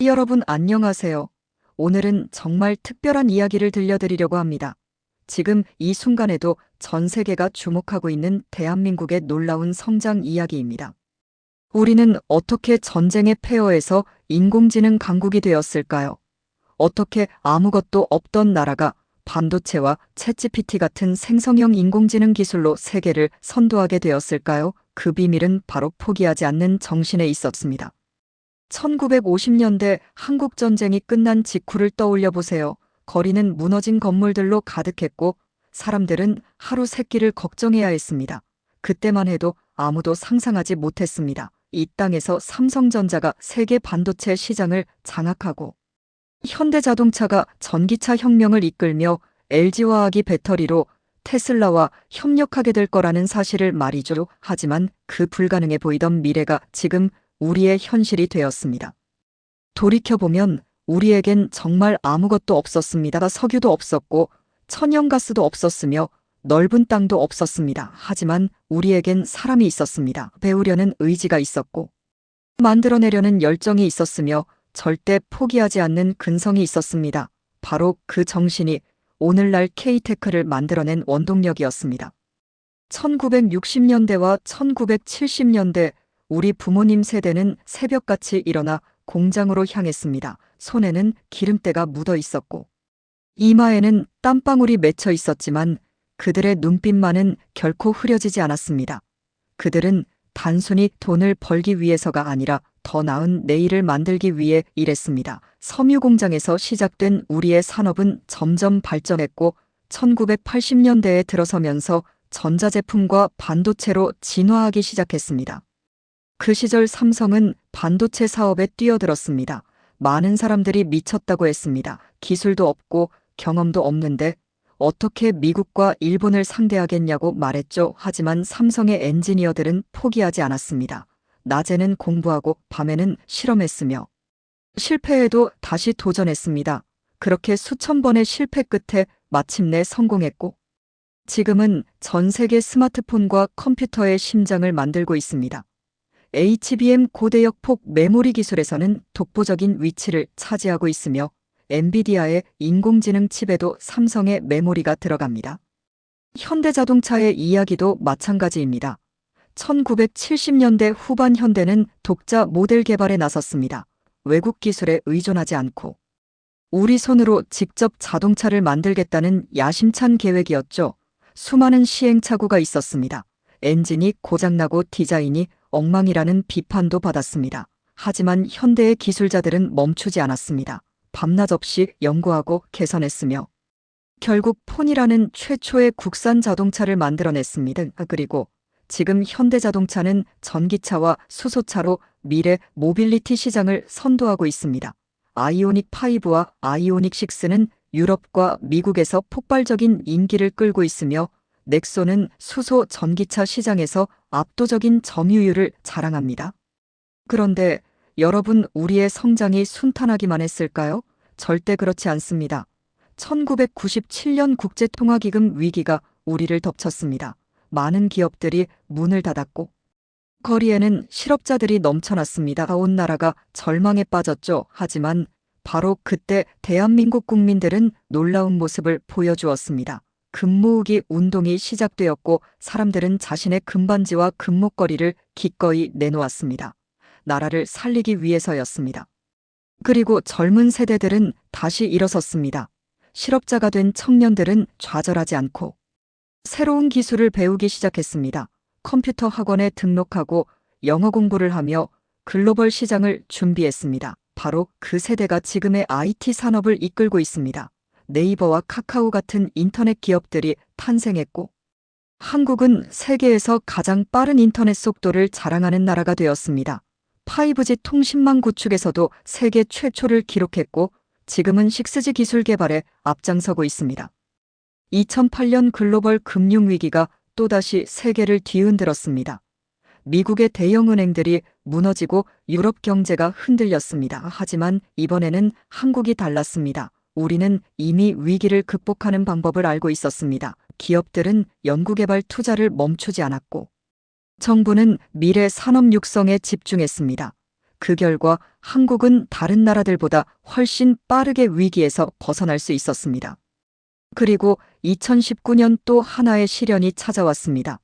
여러분 안녕하세요. 오늘은 정말 특별한 이야기를 들려드리려고 합니다. 지금 이 순간에도 전 세계가 주목하고 있는 대한민국의 놀라운 성장 이야기입니다. 우리는 어떻게 전쟁의 폐허에서 인공지능 강국이 되었을까요? 어떻게 아무것도 없던 나라가 반도체와 챗GPT 같은 생성형 인공지능 기술로 세계를 선도하게 되었을까요? 그 비밀은 바로 포기하지 않는 정신에 있었습니다. 1950년대 한국전쟁이 끝난 직후를 떠올려 보세요. 거리는 무너진 건물들로 가득했고 사람들은 하루 세끼를 걱정해야 했습니다. 그때만 해도 아무도 상상하지 못했습니다. 이 땅에서 삼성전자가 세계 반도체 시장을 장악하고 현대자동차가 전기차 혁명을 이끌며 LG화학이 배터리로 테슬라와 협력하게 될 거라는 사실을 말이죠. 하지만 그 불가능해 보이던 미래가 지금 우리의 현실이 되었습니다. 돌이켜보면 우리에겐 정말 아무것도 없었습니다. 석유도 없었고 천연가스도 없었으며 넓은 땅도 없었습니다. 하지만 우리에겐 사람이 있었습니다. 배우려는 의지가 있었고 만들어내려는 열정이 있었으며 절대 포기하지 않는 근성이 있었습니다. 바로 그 정신이 오늘날 K테크를 만들어낸 원동력이었습니다. 1960년대와 1970년대 우리 부모님 세대는 새벽같이 일어나 공장으로 향했습니다. 손에는 기름때가 묻어 있었고 이마에는 땀방울이 맺혀 있었지만 그들의 눈빛만은 결코 흐려지지 않았습니다. 그들은 단순히 돈을 벌기 위해서가 아니라 더 나은 내일을 만들기 위해 일했습니다. 섬유 공장에서 시작된 우리의 산업은 점점 발전했고 1980년대에 들어서면서 전자제품과 반도체로 진화하기 시작했습니다. 그 시절 삼성은 반도체 사업에 뛰어들었습니다. 많은 사람들이 미쳤다고 했습니다. 기술도 없고 경험도 없는데 어떻게 미국과 일본을 상대하겠냐고 말했죠. 하지만 삼성의 엔지니어들은 포기하지 않았습니다. 낮에는 공부하고 밤에는 실험했으며 실패해도 다시 도전했습니다. 그렇게 수천 번의 실패 끝에 마침내 성공했고 지금은 전 세계 스마트폰과 컴퓨터의 심장을 만들고 있습니다. HBM 고대역 폭 메모리 기술에서는 독보적인 위치를 차지하고 있으며 엔비디아의 인공지능 칩에도 삼성의 메모리가 들어갑니다. 현대자동차의 이야기도 마찬가지입니다. 1970년대 후반 현대는 독자 모델 개발에 나섰습니다. 외국 기술에 의존하지 않고 우리 손으로 직접 자동차를 만들겠다는 야심찬 계획이었죠. 수많은 시행착오가 있었습니다. 엔진이 고장나고 디자인이 엉망이라는 비판도 받았습니다. 하지만 현대의 기술자들은 멈추지 않았습니다. 밤낮 없이 연구하고 개선했으며 결국 폰이라는 최초의 국산 자동차를 만들어냈습니다. 그리고 지금 현대자동차는 전기차와 수소차로 미래 모빌리티 시장을 선도하고 있습니다. 아이오닉 5와 아이오닉 6는 유럽과 미국에서 폭발적인 인기를 끌고 있으며 넥소는 수소 전기차 시장에서 압도적인 점유율을 자랑합니다. 그런데 여러분, 우리의 성장이 순탄하기만 했을까요? 절대 그렇지 않습니다. 1997년 국제통화기금 위기가 우리를 덮쳤습니다. 많은 기업들이 문을 닫았고 거리에는 실업자들이 넘쳐났습니다. 온 나라가 절망에 빠졌죠. 하지만 바로 그때 대한민국 국민들은 놀라운 모습을 보여주었습니다. 금모으기 운동이 시작되었고 사람들은 자신의 금반지와 금목걸이를 기꺼이 내놓았습니다. 나라를 살리기 위해서였습니다. 그리고 젊은 세대들은 다시 일어섰습니다. 실업자가 된 청년들은 좌절하지 않고 새로운 기술을 배우기 시작했습니다. 컴퓨터 학원에 등록하고 영어 공부를 하며 글로벌 시장을 준비했습니다. 바로 그 세대가 지금의 IT 산업을 이끌고 있습니다. 네이버와 카카오 같은 인터넷 기업들이 탄생했고 한국은 세계에서 가장 빠른 인터넷 속도를 자랑하는 나라가 되었습니다. 5G 통신망 구축에서도 세계 최초를 기록했고 지금은 6G 기술 개발에 앞장서고 있습니다. 2008년 글로벌 금융위기가 또다시 세계를 뒤흔들었습니다. 미국의 대형은행들이 무너지고 유럽 경제가 흔들렸습니다. 하지만 이번에는 한국이 달랐습니다. 우리는 이미 위기를 극복하는 방법을 알고 있었습니다. 기업들은 연구개발 투자를 멈추지 않았고 정부는 미래 산업 육성에 집중했습니다. 그 결과 한국은 다른 나라들보다 훨씬 빠르게 위기에서 벗어날 수 있었습니다. 그리고 2019년 또 하나의 시련이 찾아왔습니다.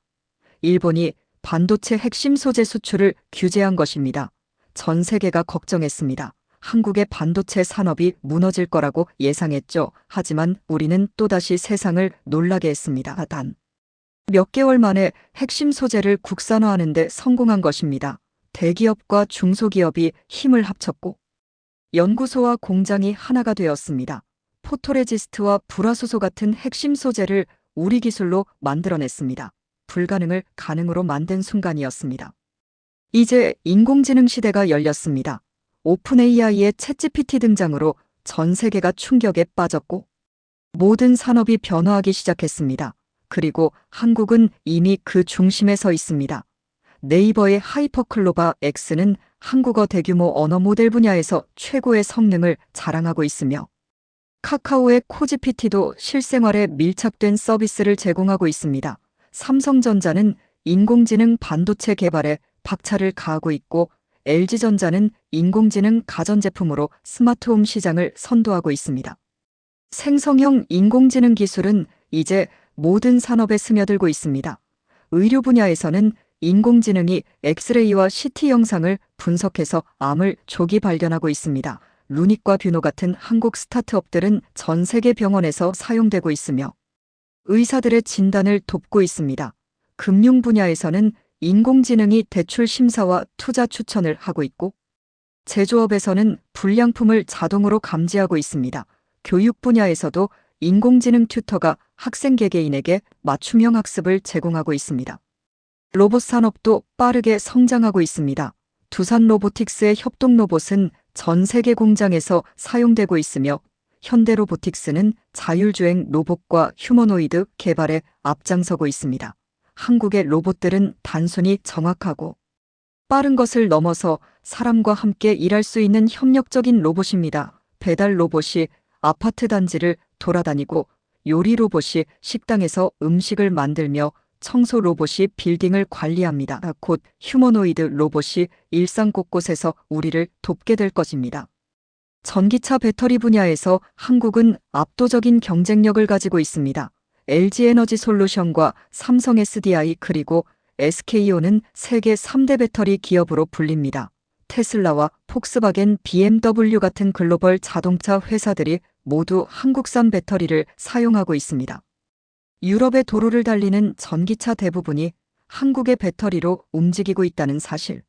일본이 반도체 핵심 소재 수출을 규제한 것입니다. 전 세계가 걱정했습니다. 한국의 반도체 산업이 무너질 거라고 예상했죠. 하지만 우리는 또다시 세상을 놀라게 했습니다. 단 몇 개월 만에 핵심 소재를 국산화하는 데 성공한 것입니다. 대기업과 중소기업이 힘을 합쳤고 연구소와 공장이 하나가 되었습니다. 포토레지스트와 불화수소 같은 핵심 소재를 우리 기술로 만들어냈습니다. 불가능을 가능으로 만든 순간이었습니다. 이제 인공지능 시대가 열렸습니다. 오픈 AI의 챗GPT 등장으로 전 세계가 충격에 빠졌고 모든 산업이 변화하기 시작했습니다. 그리고 한국은 이미 그 중심에 서 있습니다. 네이버의 하이퍼클로바 X는 한국어 대규모 언어 모델 분야에서 최고의 성능을 자랑하고 있으며 카카오의 코지PT도 실생활에 밀착된 서비스를 제공하고 있습니다. 삼성전자는 인공지능 반도체 개발에 박차를 가하고 있고 LG전자는 인공지능 가전제품으로 스마트홈 시장을 선도하고 있습니다. 생성형 인공지능 기술은 이제 모든 산업에 스며들고 있습니다. 의료 분야에서는 인공지능이 엑스레이와 CT 영상을 분석해서 암을 조기 발견하고 있습니다. 루닉과 뷰노 같은 한국 스타트업들은 전 세계 병원에서 사용되고 있으며 의사들의 진단을 돕고 있습니다. 금융 분야에서는 인공지능이 대출 심사와 투자 추천을 하고 있고 제조업에서는 불량품을 자동으로 감지하고 있습니다. 교육 분야에서도 인공지능 튜터가 학생 개개인에게 맞춤형 학습을 제공하고 있습니다. 로봇 산업도 빠르게 성장하고 있습니다. 두산 로보틱스의 협동 로봇은 전 세계 공장에서 사용되고 있으며 현대로보틱스는 자율주행 로봇과 휴머노이드 개발에 앞장서고 있습니다. 한국의 로봇들은 단순히 정확하고 빠른 것을 넘어서 사람과 함께 일할 수 있는 협력적인 로봇입니다. 배달 로봇이 아파트 단지를 돌아다니고 요리 로봇이 식당에서 음식을 만들며 청소 로봇이 빌딩을 관리합니다. 곧 휴머노이드 로봇이 일상 곳곳에서 우리를 돕게 될 것입니다. 전기차 배터리 분야에서 한국은 압도적인 경쟁력을 가지고 있습니다. LG에너지솔루션과 삼성 SDI 그리고 SK온은 세계 3대 배터리 기업으로 불립니다. 테슬라와 폭스바겐, BMW 같은 글로벌 자동차 회사들이 모두 한국산 배터리를 사용하고 있습니다. 유럽의 도로를 달리는 전기차 대부분이 한국의 배터리로 움직이고 있다는 사실.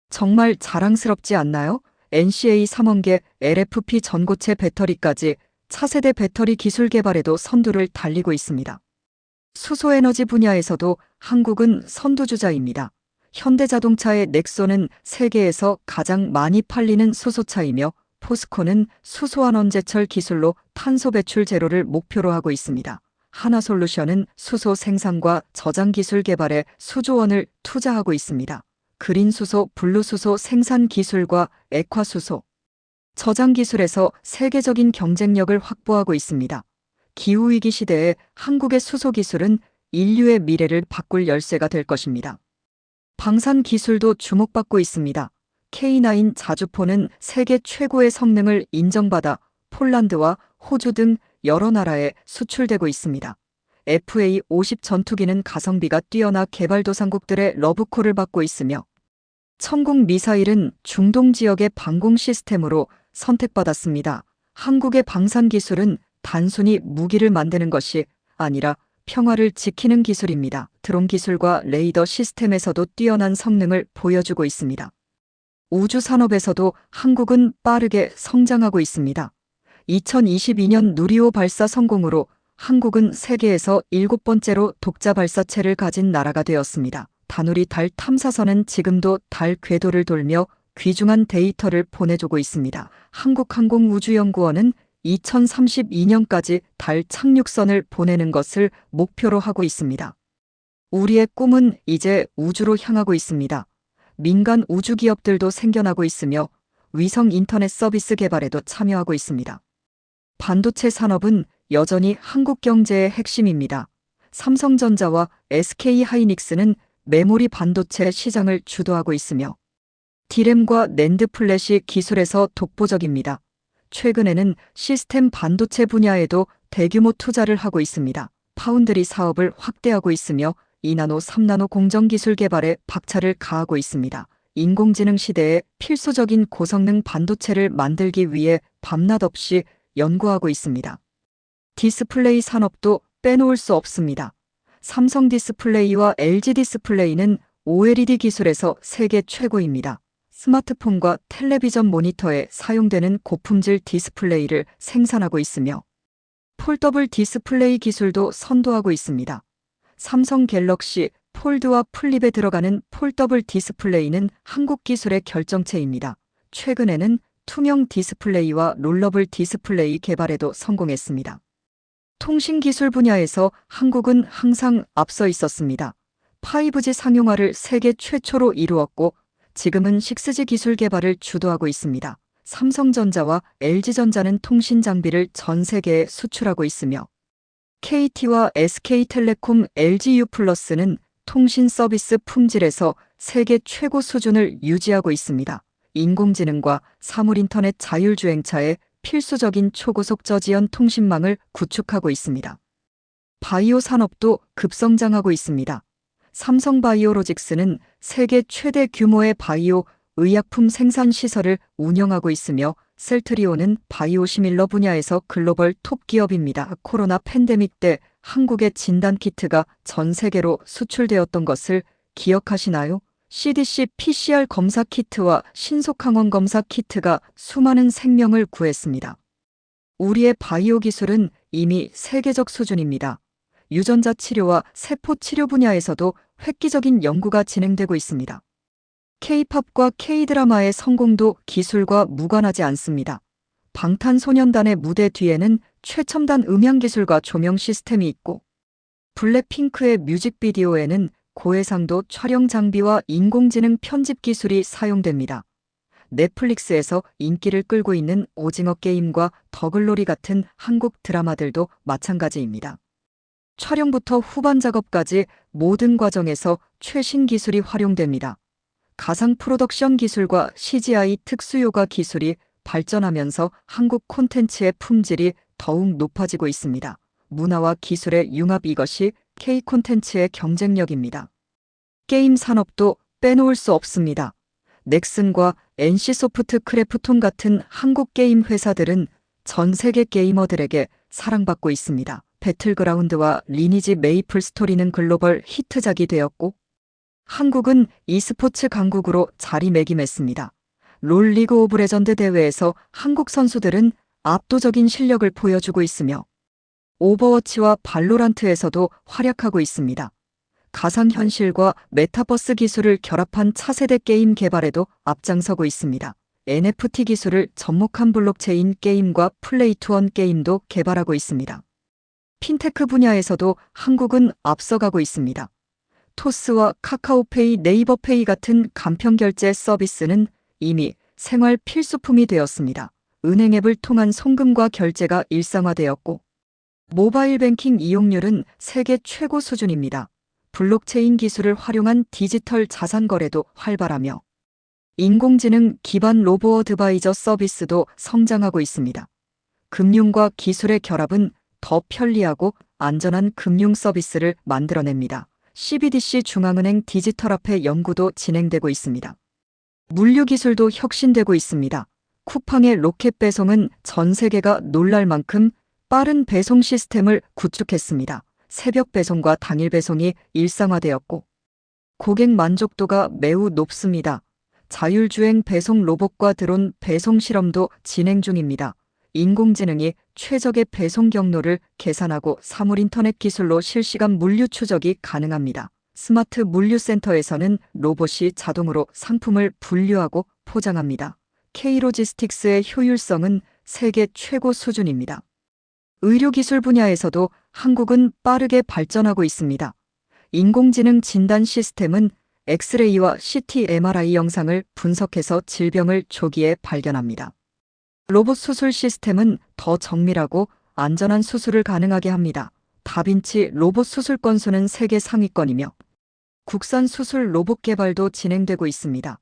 정말 자랑스럽지 않나요? NCA 3원계 LFP 전고체 배터리까지 차세대 배터리 기술 개발에도 선두를 달리고 있습니다. 수소에너지 분야에서도 한국은 선두주자입니다. 현대자동차의 넥소는 세계에서 가장 많이 팔리는 수소차이며 포스코는 수소환원제철 기술로 탄소 배출 제로를 목표로 하고 있습니다. 하나솔루션은 수소 생산과 저장 기술 개발에 수조 원을 투자하고 있습니다. 그린수소, 블루수소 생산 기술과 액화수소, 저장 기술에서 세계적인 경쟁력을 확보하고 있습니다. 기후위기 시대에 한국의 수소 기술은 인류의 미래를 바꿀 열쇠가 될 것입니다. 방산 기술도 주목받고 있습니다. K9 자주포는 세계 최고의 성능을 인정받아 폴란드와 호주 등 여러 나라에 수출되고 있습니다. FA-50 전투기는 가성비가 뛰어나 개발도상국들의 러브콜을 받고 있으며 천궁 미사일은 중동 지역의 방공 시스템으로 선택받았습니다. 한국의 방산 기술은 단순히 무기를 만드는 것이 아니라 평화를 지키는 기술입니다. 드론 기술과 레이더 시스템에서도 뛰어난 성능을 보여주고 있습니다. 우주 산업에서도 한국은 빠르게 성장하고 있습니다. 2022년 누리호 발사 성공으로 한국은 세계에서 7번째로 독자 발사체를 가진 나라가 되었습니다. 다누리 달 탐사선은 지금도 달 궤도를 돌며 귀중한 데이터를 보내주고 있습니다. 한국항공우주연구원은 2032년까지 달 착륙선을 보내는 것을 목표로 하고 있습니다. 우리의 꿈은 이제 우주로 향하고 있습니다. 민간 우주 기업들도 생겨나고 있으며 위성 인터넷 서비스 개발에도 참여하고 있습니다. 반도체 산업은 여전히 한국 경제의 핵심입니다. 삼성전자와 SK하이닉스는 메모리 반도체 시장을 주도하고 있으며 D램과 낸드 플래시 기술에서 독보적입니다. 최근에는 시스템 반도체 분야에도 대규모 투자를 하고 있습니다. 파운드리 사업을 확대하고 있으며 2나노, 3나노 공정 기술 개발에 박차를 가하고 있습니다. 인공지능 시대에 필수적인 고성능 반도체를 만들기 위해 밤낮 없이 연구하고 있습니다. 디스플레이 산업도 빼놓을 수 없습니다. 삼성 디스플레이와 LG 디스플레이는 OLED 기술에서 세계 최고입니다. 스마트폰과 텔레비전 모니터에 사용되는 고품질 디스플레이를 생산하고 있으며 폴더블 디스플레이 기술도 선도하고 있습니다. 삼성 갤럭시 폴드와 플립에 들어가는 폴더블 디스플레이는 한국 기술의 결정체입니다. 최근에는 투명 디스플레이와 롤러블 디스플레이 개발에도 성공했습니다. 통신 기술 분야에서 한국은 항상 앞서 있었습니다. 5G 상용화를 세계 최초로 이루었고 지금은 6G 기술 개발을 주도하고 있습니다. 삼성전자와 LG전자는 통신 장비를 전 세계에 수출하고 있으며 KT와 SK텔레콤, LGU+는 통신 서비스 품질에서 세계 최고 수준을 유지하고 있습니다. 인공지능과 사물인터넷 자율주행차에 필수적인 초고속 저지연 통신망을 구축하고 있습니다. 바이오 산업도 급성장하고 있습니다. 삼성바이오로직스는 세계 최대 규모의 바이오 의약품 생산 시설을 운영하고 있으며 셀트리온은 바이오시밀러 분야에서 글로벌 톱 기업입니다. 코로나 팬데믹 때 한국의 진단키트가 전 세계로 수출되었던 것을 기억하시나요? CDC PCR 검사 키트와 신속항원 검사 키트가 수많은 생명을 구했습니다. 우리의 바이오 기술은 이미 세계적 수준입니다. 유전자 치료와 세포 치료 분야에서도 획기적인 연구가 진행되고 있습니다. K-팝과 K-드라마의 성공도 기술과 무관하지 않습니다. 방탄소년단의 무대 뒤에는 최첨단 음향 기술과 조명 시스템이 있고 블랙핑크의 뮤직비디오에는 고해상도 촬영 장비와 인공지능 편집 기술이 사용됩니다. 넷플릭스에서 인기를 끌고 있는 오징어 게임과 더글로리 같은 한국 드라마들도 마찬가지입니다. 촬영부터 후반 작업까지 모든 과정에서 최신 기술이 활용됩니다. 가상 프로덕션 기술과 CGI 특수효과 기술이 발전하면서 한국 콘텐츠의 품질이 더욱 높아지고 있습니다. 문화와 기술의 융합, 이것이 K 콘텐츠의 경쟁력입니다. 게임 산업도 빼놓을 수 없습니다. 넥슨과 NC소프트 크래프톤 같은 한국 게임 회사들은 전 세계 게이머들에게 사랑받고 있습니다. 배틀그라운드와 리니지 메이플 스토리는 글로벌 히트작이 되었고 한국은 e스포츠 강국으로 자리매김했습니다. 롤 리그 오브 레전드 대회에서 한국 선수들은 압도적인 실력을 보여주고 있으며 오버워치와 발로란트에서도 활약하고 있습니다. 가상현실과 메타버스 기술을 결합한 차세대 게임 개발에도 앞장서고 있습니다. NFT 기술을 접목한 블록체인 게임과 플레이투원 게임도 개발하고 있습니다. 핀테크 분야에서도 한국은 앞서가고 있습니다. 토스와 카카오페이, 네이버페이 같은 간편결제 서비스는 이미 생활 필수품이 되었습니다. 은행 앱을 통한 송금과 결제가 일상화되었고 모바일 뱅킹 이용률은 세계 최고 수준입니다. 블록체인 기술을 활용한 디지털 자산 거래도 활발하며 인공지능 기반 로보 어드바이저 서비스도 성장하고 있습니다. 금융과 기술의 결합은 더 편리하고 안전한 금융 서비스를 만들어냅니다. CBDC 중앙은행 디지털화폐 연구도 진행되고 있습니다. 물류 기술도 혁신되고 있습니다. 쿠팡의 로켓 배송은 전 세계가 놀랄 만큼 빠른 배송 시스템을 구축했습니다. 새벽 배송과 당일 배송이 일상화되었고 고객 만족도가 매우 높습니다. 자율주행 배송 로봇과 드론 배송 실험도 진행 중입니다. 인공지능이 최적의 배송 경로를 계산하고 사물인터넷 기술로 실시간 물류 추적이 가능합니다. 스마트 물류센터에서는 로봇이 자동으로 상품을 분류하고 포장합니다. K로지스틱스의 효율성은 세계 최고 수준입니다. 의료기술 분야에서도 한국은 빠르게 발전하고 있습니다. 인공지능 진단 시스템은 엑스레이와 CT, MRI 영상을 분석해서 질병을 조기에 발견합니다. 로봇 수술 시스템은 더 정밀하고 안전한 수술을 가능하게 합니다. 다빈치 로봇 수술 건수는 세계 상위권이며 국산 수술 로봇 개발도 진행되고 있습니다.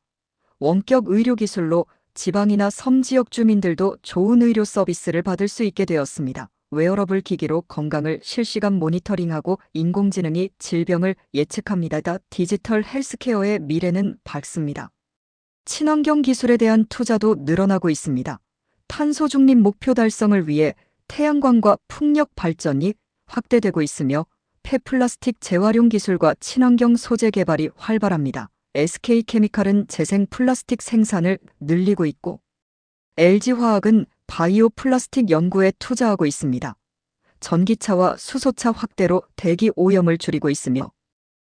원격 의료 기술로 지방이나 섬 지역 주민들도 좋은 의료 서비스를 받을 수 있게 되었습니다. 웨어러블 기기로 건강을 실시간 모니터링하고 인공지능이 질병을 예측합니다. 디지털 헬스케어의 미래는 밝습니다. 친환경 기술에 대한 투자도 늘어나고 있습니다. 탄소 중립 목표 달성을 위해 태양광과 풍력 발전이 확대되고 있으며 폐플라스틱 재활용 기술과 친환경 소재 개발이 활발합니다. SK케미칼은 재생 플라스틱 생산을 늘리고 있고 LG화학은 바이오 플라스틱 연구에 투자하고 있습니다. 전기차와 수소차 확대로 대기 오염을 줄이고 있으며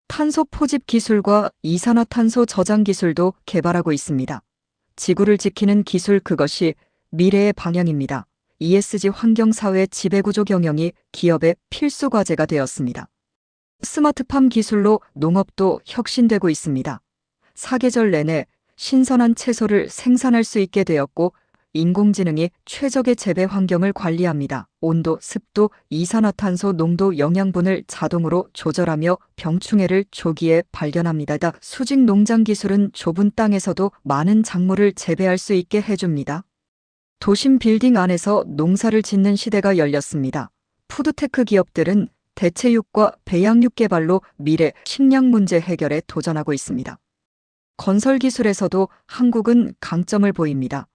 탄소 포집 기술과 이산화탄소 저장 기술도 개발하고 있습니다. 지구를 지키는 기술, 그것이 미래의 방향입니다. ESG 환경사회 지배구조 경영이 기업의 필수 과제가 되었습니다. 스마트팜 기술로 농업도 혁신되고 있습니다. 사계절 내내 신선한 채소를 생산할 수 있게 되었고 인공지능이 최적의 재배 환경을 관리합니다. 온도, 습도, 이산화탄소 농도, 영양분을 자동으로 조절하며 병충해를 조기에 발견합니다. 수직 농장 기술은 좁은 땅에서도 많은 작물을 재배할 수 있게 해줍니다. 도심 빌딩 안에서 농사를 짓는 시대가 열렸습니다. 푸드테크 기업들은 대체육과 배양육 개발로 미래 식량 문제 해결에 도전하고 있습니다. 건설 기술에서도 한국은 강점을 보입니다.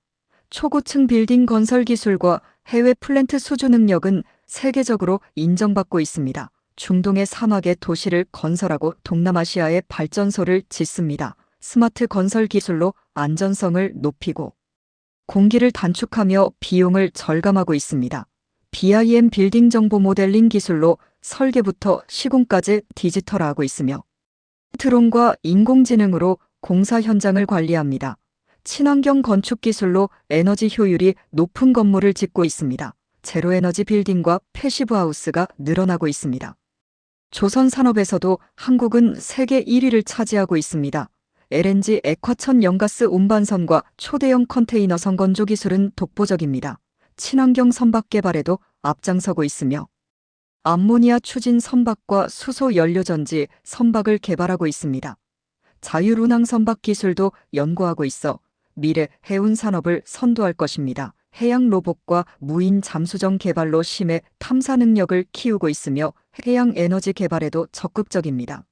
초고층 빌딩 건설 기술과 해외 플랜트 수주 능력은 세계적으로 인정받고 있습니다. 중동의 사막에 도시를 건설하고 동남아시아에 발전소를 짓습니다. 스마트 건설 기술로 안전성을 높이고 공기를 단축하며 비용을 절감하고 있습니다. BIM 빌딩 정보 모델링 기술로 설계부터 시공까지 디지털화하고 있으며 드론과 인공지능으로 공사 현장을 관리합니다. 친환경 건축 기술로 에너지 효율이 높은 건물을 짓고 있습니다. 제로에너지 빌딩과 패시브 하우스가 늘어나고 있습니다. 조선 산업에서도 한국은 세계 1위를 차지하고 있습니다. LNG 액화천 연가스 운반선과 초대형 컨테이너선 건조 기술은 독보적입니다. 친환경 선박 개발에도 앞장서고 있으며 암모니아 추진 선박과 수소 연료전지 선박을 개발하고 있습니다. 자율운항 선박 기술도 연구하고 있어 미래 해운 산업을 선도할 것입니다. 해양 로봇과 무인 잠수정 개발로 심해 탐사 능력을 키우고 있으며 해양 에너지 개발에도 적극적입니다.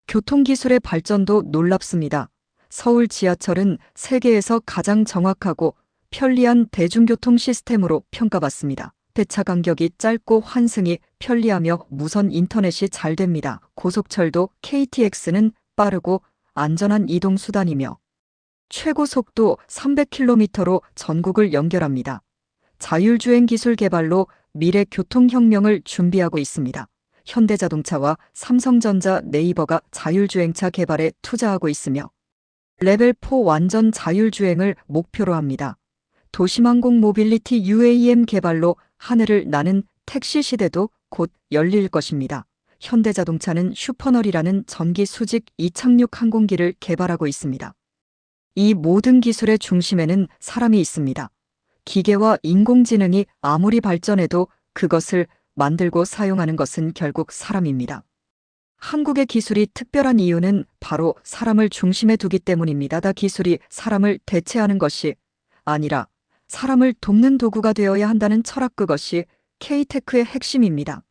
교통기술의 발전도 놀랍습니다. 서울 지하철은 세계에서 가장 정확하고 편리한 대중교통 시스템으로 평가받습니다. 배차 간격이 짧고 환승이 편리하며 무선 인터넷이 잘 됩니다. 고속철도 KTX는 빠르고 안전한 이동수단이며 최고 속도 300km로 전국을 연결합니다. 자율주행 기술 개발로 미래 교통혁명을 준비하고 있습니다. 현대자동차와 삼성전자, 네이버가 자율주행차 개발에 투자하고 있으며 레벨 4 완전 자율주행을 목표로 합니다. 도심항공 모빌리티 UAM 개발로 하늘을 나는 택시 시대도 곧 열릴 것입니다. 현대자동차는 슈퍼널이라는 전기 수직 이착륙 항공기를 개발하고 있습니다. 이 모든 기술의 중심에는 사람이 있습니다. 기계와 인공지능이 아무리 발전해도 그것을 만들고 사용하는 것은 결국 사람입니다. 한국의 기술이 특별한 이유는 바로 사람을 중심에 두기 때문입니다. 기술이 사람을 대체하는 것이 아니라 사람을 돕는 도구가 되어야 한다는 철학, 그것이 K-테크의 핵심입니다.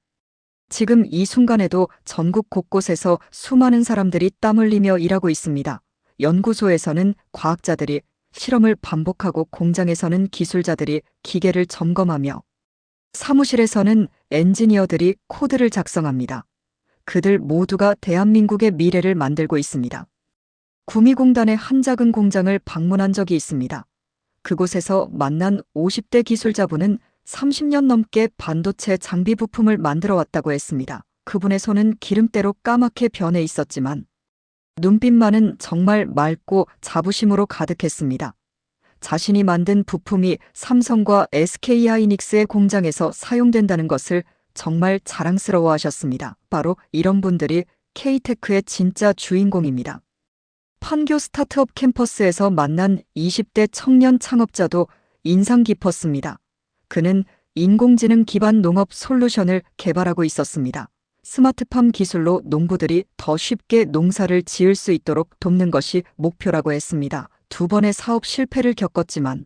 지금 이 순간에도 전국 곳곳에서 수많은 사람들이 땀 흘리며 일하고 있습니다. 연구소에서는 과학자들이 실험을 반복하고 공장에서는 기술자들이 기계를 점검하며 사무실에서는 엔지니어들이 코드를 작성합니다. 그들 모두가 대한민국의 미래를 만들고 있습니다. 구미공단의 한 작은 공장을 방문한 적이 있습니다. 그곳에서 만난 50대 기술자분은 30년 넘게 반도체 장비 부품을 만들어 왔다고 했습니다. 그분의 손은 기름때로 까맣게 변해 있었지만 눈빛만은 정말 맑고 자부심으로 가득했습니다. 자신이 만든 부품이 삼성과 SK하이닉스의 공장에서 사용된다는 것을 정말 자랑스러워하셨습니다. 바로 이런 분들이 K-테크의 진짜 주인공입니다. 판교 스타트업 캠퍼스에서 만난 20대 청년 창업자도 인상 깊었습니다. 그는 인공지능 기반 농업 솔루션을 개발하고 있었습니다. 스마트팜 기술로 농부들이 더 쉽게 농사를 지을 수 있도록 돕는 것이 목표라고 했습니다. 2번의 사업 실패를 겪었지만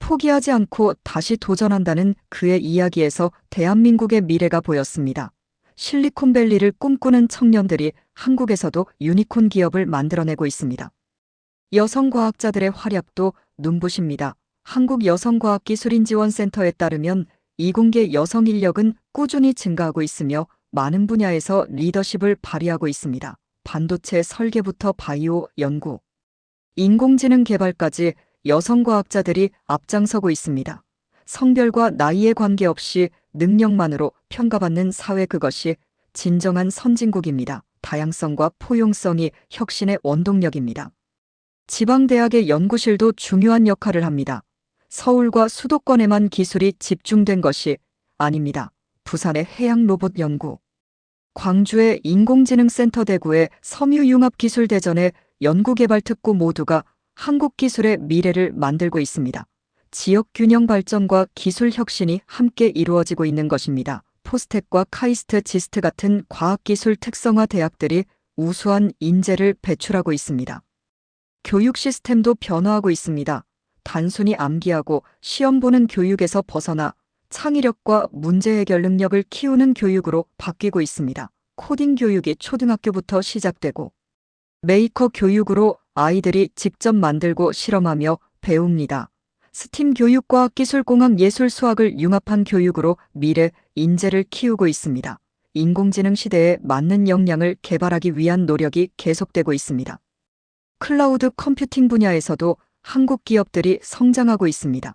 포기하지 않고 다시 도전한다는 그의 이야기에서 대한민국의 미래가 보였습니다. 실리콘밸리를 꿈꾸는 청년들이 한국에서도 유니콘 기업을 만들어내고 있습니다. 여성 과학자들의 활약도 눈부십니다. 한국여성과학기술인지원센터에 따르면 이공계 여성 인력은 꾸준히 증가하고 있으며 많은 분야에서 리더십을 발휘하고 있습니다. 반도체 설계부터 바이오 연구, 인공지능 개발까지 여성 과학자들이 앞장서고 있습니다. 성별과 나이에 관계없이 능력만으로 평가받는 사회, 그것이 진정한 선진국입니다. 다양성과 포용성이 혁신의 원동력입니다. 지방대학의 연구실도 중요한 역할을 합니다. 서울과 수도권에만 기술이 집중된 것이 아닙니다. 부산의 해양로봇 연구, 광주의 인공지능센터, 대구의 섬유융합기술대전의 연구개발특구 모두가 한국 기술의 미래를 만들고 있습니다. 지역 균형 발전과 기술 혁신이 함께 이루어지고 있는 것입니다. 포스텍과 카이스트, 지스트 같은 과학기술 특성화 대학들이 우수한 인재를 배출하고 있습니다. 교육 시스템도 변화하고 있습니다. 단순히 암기하고 시험 보는 교육에서 벗어나 창의력과 문제 해결 능력을 키우는 교육으로 바뀌고 있습니다. 코딩 교육이 초등학교부터 시작되고 메이커 교육으로 아이들이 직접 만들고 실험하며 배웁니다. 스팀 교육, 과학기술, 공학, 예술, 수학을 융합한 교육으로 미래 인재를 키우고 있습니다. 인공지능 시대에 맞는 역량을 개발하기 위한 노력이 계속되고 있습니다. 클라우드 컴퓨팅 분야에서도 한국 기업들이 성장하고 있습니다.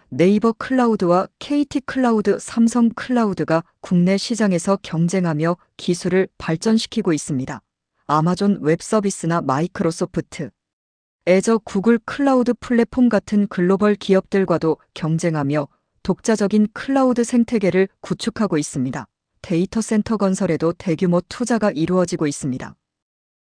네이버 클라우드와 KT 클라우드, 삼성 클라우드가 국내 시장에서 경쟁하며 기술을 발전시키고 있습니다. 아마존 웹 서비스나 마이크로소프트, 애저, 구글 클라우드 플랫폼 같은 글로벌 기업들과도 경쟁하며 독자적인 클라우드 생태계를 구축하고 있습니다. 데이터 센터 건설에도 대규모 투자가 이루어지고 있습니다.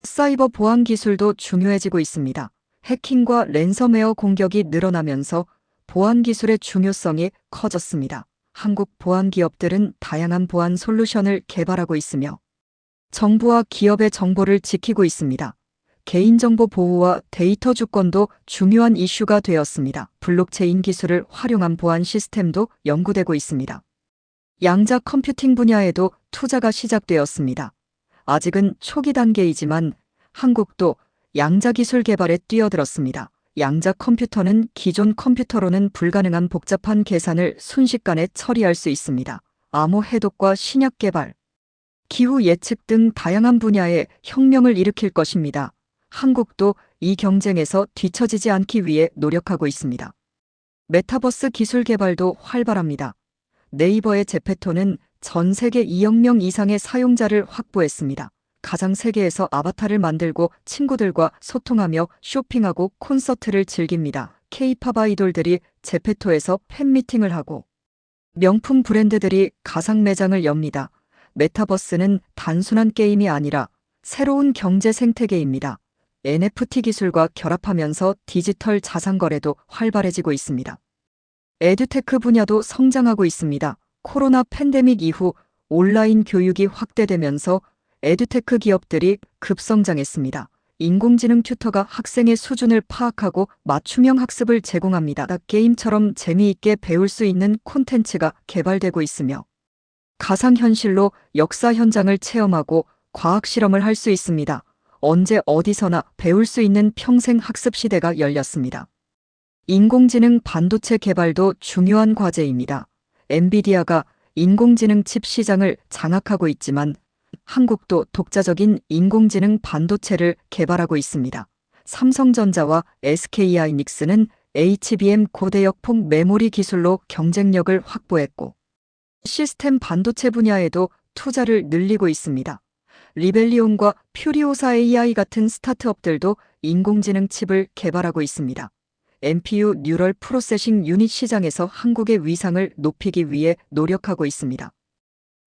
사이버 보안 기술도 중요해지고 있습니다. 해킹과 랜섬웨어 공격이 늘어나면서 보안 기술의 중요성이 커졌습니다. 한국 보안 기업들은 다양한 보안 솔루션을 개발하고 있으며 정부와 기업의 정보를 지키고 있습니다. 개인정보 보호와 데이터 주권도 중요한 이슈가 되었습니다. 블록체인 기술을 활용한 보안 시스템도 연구되고 있습니다. 양자 컴퓨팅 분야에도 투자가 시작되었습니다. 아직은 초기 단계이지만 한국도 양자 기술 개발에 뛰어들었습니다. 양자 컴퓨터는 기존 컴퓨터로는 불가능한 복잡한 계산을 순식간에 처리할 수 있습니다. 암호 해독과 신약 개발, 기후 예측 등 다양한 분야에 혁명을 일으킬 것입니다. 한국도 이 경쟁에서 뒤처지지 않기 위해 노력하고 있습니다. 메타버스 기술 개발도 활발합니다. 네이버의 제페토는 전 세계 2억 명 이상의 사용자를 확보했습니다. 가상 세계에서 아바타를 만들고 친구들과 소통하며 쇼핑하고 콘서트를 즐깁니다. K-팝 아이돌들이 제페토에서 팬미팅을 하고 명품 브랜드들이 가상 매장을 엽니다. 메타버스는 단순한 게임이 아니라 새로운 경제 생태계입니다. NFT 기술과 결합하면서 디지털 자산 거래도 활발해지고 있습니다. 에듀테크 분야도 성장하고 있습니다. 코로나 팬데믹 이후 온라인 교육이 확대되면서 에듀테크 기업들이 급성장했습니다. 인공지능 튜터가 학생의 수준을 파악하고 맞춤형 학습을 제공합니다. 게임처럼 재미있게 배울 수 있는 콘텐츠가 개발되고 있으며 가상현실로 역사 현장을 체험하고 과학 실험을 할 수 있습니다. 언제 어디서나 배울 수 있는 평생 학습 시대가 열렸습니다. 인공지능 반도체 개발도 중요한 과제입니다. 엔비디아가 인공지능 칩 시장을 장악하고 있지만 한국도 독자적인 인공지능 반도체를 개발하고 있습니다. 삼성전자와 SK하이닉스는 HBM 고대역폭 메모리 기술로 경쟁력을 확보했고 시스템 반도체 분야에도 투자를 늘리고 있습니다. 리벨리온과 퓨리오사 AI 같은 스타트업들도 인공지능 칩을 개발하고 있습니다. NPU 뉴럴 프로세싱 유닛 시장에서 한국의 위상을 높이기 위해 노력하고 있습니다.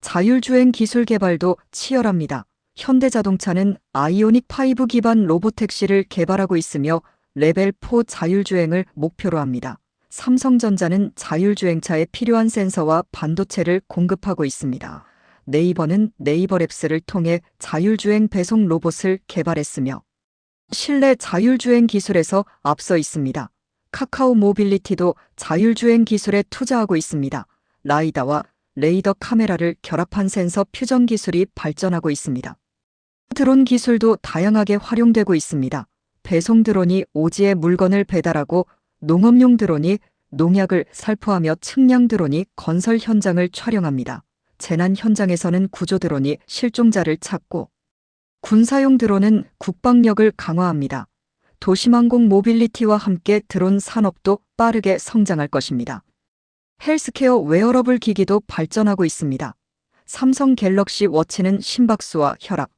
자율주행 기술 개발도 치열합니다. 현대자동차는 아이오닉 5 기반 로보택시를 개발하고 있으며 레벨 4 자율주행을 목표로 합니다. 삼성전자는 자율주행차에 필요한 센서와 반도체를 공급하고 있습니다. 네이버는 네이버랩스를 통해 자율주행 배송 로봇을 개발했으며 실내 자율주행 기술에서 앞서 있습니다. 카카오 모빌리티도 자율주행 기술에 투자하고 있습니다. 라이다와 레이더 카메라를 결합한 센서 퓨전 기술이 발전하고 있습니다. 드론 기술도 다양하게 활용되고 있습니다. 배송 드론이 오지에 물건을 배달하고 농업용 드론이 농약을 살포하며 측량 드론이 건설 현장을 촬영합니다. 재난 현장에서는 구조 드론이 실종자를 찾고 군사용 드론은 국방력을 강화합니다. 도심항공 모빌리티와 함께 드론 산업도 빠르게 성장할 것입니다. 헬스케어 웨어러블 기기도 발전하고 있습니다. 삼성 갤럭시 워치는 심박수와 혈압,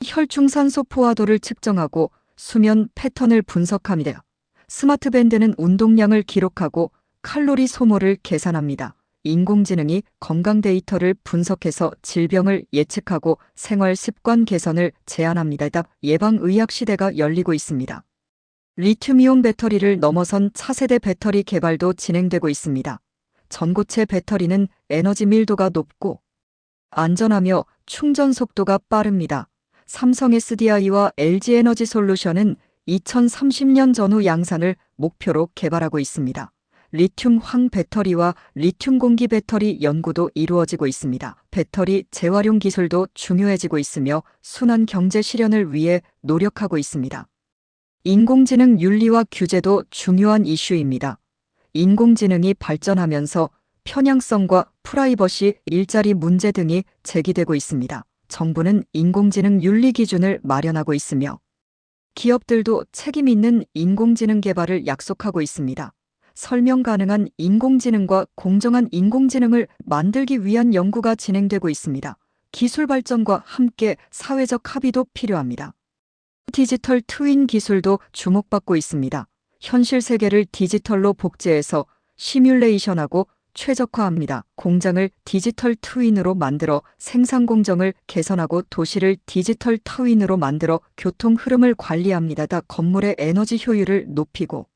혈중산소 포화도를 측정하고 수면 패턴을 분석합니다. 스마트 밴드는 운동량을 기록하고 칼로리 소모를 계산합니다. 인공지능이 건강 데이터를 분석해서 질병을 예측하고 생활 습관 개선을 제안합니다. 예방의학 시대가 열리고 있습니다. 리튬이온 배터리를 넘어선 차세대 배터리 개발도 진행되고 있습니다. 전고체 배터리는 에너지 밀도가 높고 안전하며 충전 속도가 빠릅니다. 삼성 SDI와 LG 에너지 솔루션은 2030년 전후 양산을 목표로 개발하고 있습니다. 리튬 황 배터리와 리튬 공기 배터리 연구도 이루어지고 있습니다. 배터리 재활용 기술도 중요해지고 있으며 순환 경제 실현을 위해 노력하고 있습니다. 인공지능 윤리와 규제도 중요한 이슈입니다. 인공지능이 발전하면서 편향성과 프라이버시, 일자리 문제 등이 제기되고 있습니다. 정부는 인공지능 윤리 기준을 마련하고 있으며 기업들도 책임 있는 인공지능 개발을 약속하고 있습니다. 설명 가능한 인공지능과 공정한 인공지능을 만들기 위한 연구가 진행되고 있습니다. 기술 발전과 함께 사회적 합의도 필요합니다. 디지털 트윈 기술도 주목받고 있습니다. 현실 세계를 디지털로 복제해서 시뮬레이션하고 최적화합니다. 공장을 디지털 트윈으로 만들어 생산 공정을 개선하고 도시를 디지털 트윈으로 만들어 교통 흐름을 관리합니다. 건물의 에너지 효율을 높이고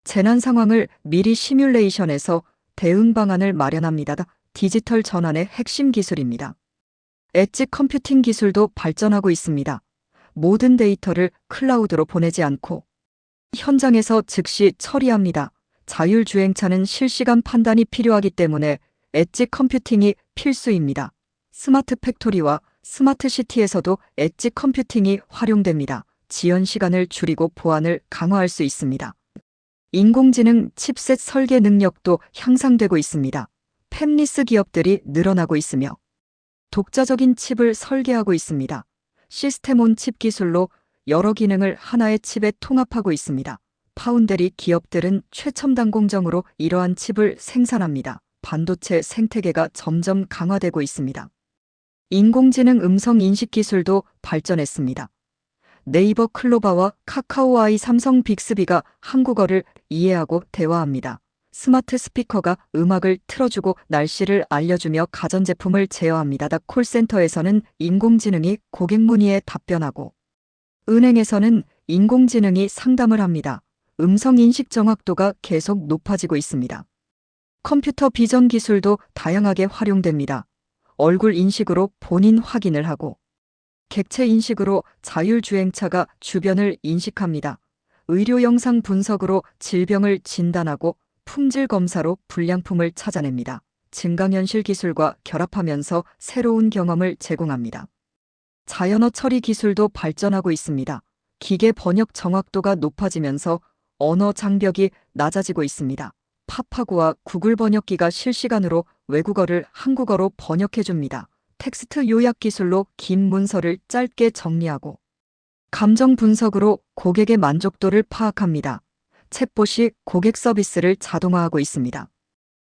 재난 상황을 미리 시뮬레이션해서 대응 방안을 마련합니다. 디지털 전환의 핵심 기술입니다. 엣지 컴퓨팅 기술도 발전하고 있습니다. 모든 데이터를 클라우드로 보내지 않고 현장에서 즉시 처리합니다. 자율주행차는 실시간 판단이 필요하기 때문에 엣지 컴퓨팅이 필수입니다. 스마트 팩토리와 스마트 시티에서도 엣지 컴퓨팅이 활용됩니다. 지연 시간을 줄이고 보안을 강화할 수 있습니다. 인공지능 칩셋 설계 능력도 향상되고 있습니다. 팹리스 기업들이 늘어나고 있으며 독자적인 칩을 설계하고 있습니다. 시스템온 칩 기술로 여러 기능을 하나의 칩에 통합하고 있습니다. 파운데리 기업들은 최첨단 공정으로 이러한 칩을 생산합니다. 반도체 생태계가 점점 강화되고 있습니다. 인공지능 음성 인식 기술도 발전했습니다. 네이버 클로바와 카카오아이 삼성 빅스비가 한국어를 이해하고 대화합니다. 스마트 스피커가 음악을 틀어주고 날씨를 알려주며 가전제품을 제어합니다. 콜센터에서는 인공지능이 고객 문의에 답변하고 은행에서는 인공지능이 상담을 합니다. 음성 인식 정확도가 계속 높아지고 있습니다. 컴퓨터 비전 기술도 다양하게 활용됩니다. 얼굴 인식으로 본인 확인을 하고 객체 인식으로 자율주행차가 주변을 인식합니다. 의료 영상 분석으로 질병을 진단하고 품질 검사로 불량품을 찾아냅니다. 증강현실 기술과 결합하면서 새로운 경험을 제공합니다. 자연어 처리 기술도 발전하고 있습니다. 기계 번역 정확도가 높아지면서 언어 장벽이 낮아지고 있습니다. 파파고와 구글 번역기가 실시간으로 외국어를 한국어로 번역해줍니다. 텍스트 요약 기술로 긴 문서를 짧게 정리하고 감정 분석으로 고객의 만족도를 파악합니다. 챗봇이 고객 서비스를 자동화하고 있습니다.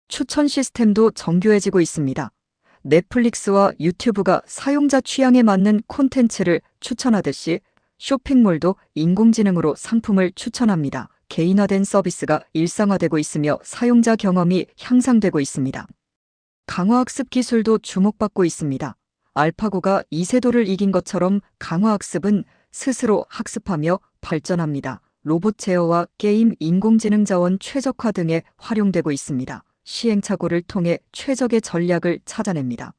추천 시스템도 정교해지고 있습니다. 넷플릭스와 유튜브가 사용자 취향에 맞는 콘텐츠를 추천하듯이 쇼핑몰도 인공지능으로 상품을 추천합니다. 개인화된 서비스가 일상화되고 있으며 사용자 경험이 향상되고 있습니다. 강화학습 기술도 주목받고 있습니다. 알파고가 이세돌을 이긴 것처럼 강화학습은 스스로 학습하며 발전합니다. 로봇 제어와 게임 인공지능 자원 최적화 등에 활용되고 있습니다. 시행착오를 통해 최적의 전략을 찾아냅니다.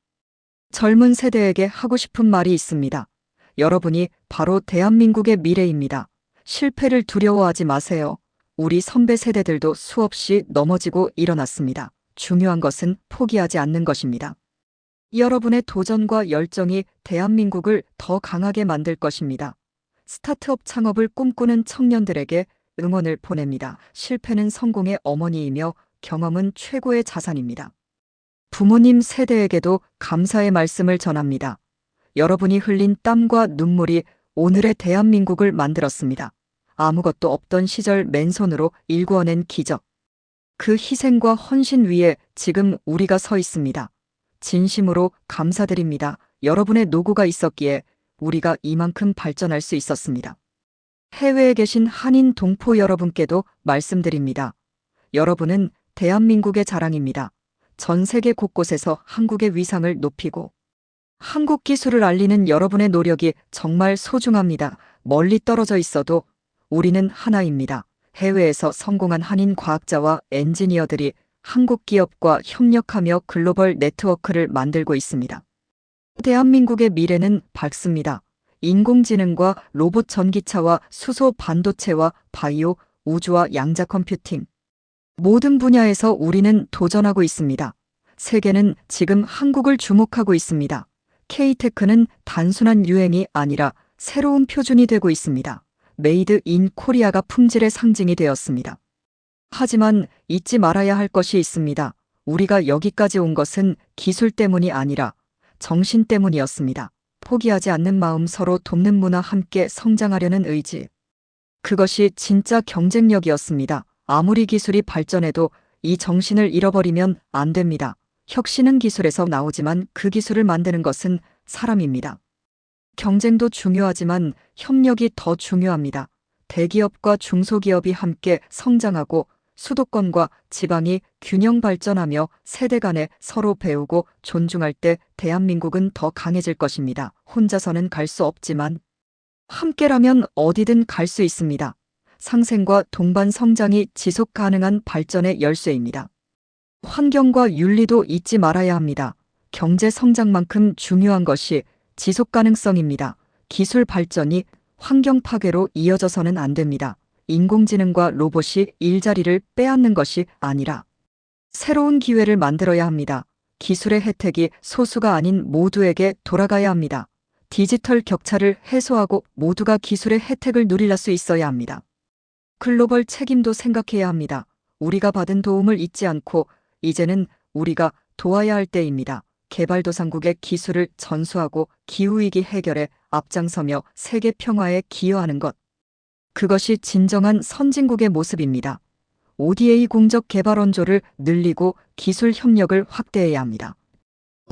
젊은 세대에게 하고 싶은 말이 있습니다. 여러분이 바로 대한민국의 미래입니다. 실패를 두려워하지 마세요. 우리 선배 세대들도 수없이 넘어지고 일어났습니다. 중요한 것은 포기하지 않는 것입니다. 여러분의 도전과 열정이 대한민국을 더 강하게 만들 것입니다. 스타트업 창업을 꿈꾸는 청년들에게 응원을 보냅니다. 실패는 성공의 어머니이며 경험은 최고의 자산입니다. 부모님 세대에게도 감사의 말씀을 전합니다. 여러분이 흘린 땀과 눈물이 오늘의 대한민국을 만들었습니다. 아무것도 없던 시절 맨손으로 일구어낸 기적. 그 희생과 헌신 위에 지금 우리가 서 있습니다. 진심으로 감사드립니다. 여러분의 노고가 있었기에 우리가 이만큼 발전할 수 있었습니다. 해외에 계신 한인 동포 여러분께도 말씀드립니다. 여러분은 대한민국의 자랑입니다. 전 세계 곳곳에서 한국의 위상을 높이고 한국 기술을 알리는 여러분의 노력이 정말 소중합니다. 멀리 떨어져 있어도 우리는 하나입니다. 해외에서 성공한 한인 과학자와 엔지니어들이 한국 기업과 협력하며 글로벌 네트워크를 만들고 있습니다. 대한민국의 미래는 밝습니다. 인공지능과 로봇 전기차와 수소 반도체와 바이오, 우주와 양자 컴퓨팅. 모든 분야에서 우리는 도전하고 있습니다. 세계는 지금 한국을 주목하고 있습니다. K-테크는 단순한 유행이 아니라 새로운 표준이 되고 있습니다. 메이드 인 코리아가 품질의 상징이 되었습니다. 하지만 잊지 말아야 할 것이 있습니다. 우리가 여기까지 온 것은 기술 때문이 아니라 정신 때문이었습니다. 포기하지 않는 마음, 서로 돕는 문화, 함께 성장하려는 의지. 그것이 진짜 경쟁력이었습니다. 아무리 기술이 발전해도 이 정신을 잃어버리면 안 됩니다. 혁신은 기술에서 나오지만 그 기술을 만드는 것은 사람입니다. 경쟁도 중요하지만 협력이 더 중요합니다. 대기업과 중소기업이 함께 성장하고 수도권과 지방이 균형 발전하며 세대 간에 서로 배우고 존중할 때 대한민국은 더 강해질 것입니다. 혼자서는 갈 수 없지만 함께라면 어디든 갈 수 있습니다. 상생과 동반 성장이 지속 가능한 발전의 열쇠입니다. 환경과 윤리도 잊지 말아야 합니다. 경제 성장만큼 중요한 것이 지속 가능성입니다. 기술 발전이 환경 파괴로 이어져서는 안 됩니다. 인공지능과 로봇이 일자리를 빼앗는 것이 아니라 새로운 기회를 만들어야 합니다. 기술의 혜택이 소수가 아닌 모두에게 돌아가야 합니다. 디지털 격차를 해소하고 모두가 기술의 혜택을 누릴 수 있어야 합니다. 글로벌 책임도 생각해야 합니다. 우리가 받은 도움을 잊지 않고 이제는 우리가 도와야 할 때입니다. 개발도상국의 기술을 전수하고 기후위기 해결에 앞장서며 세계 평화에 기여하는 것. 그것이 진정한 선진국의 모습입니다. ODA 공적 개발 원조를 늘리고 기술 협력을 확대해야 합니다.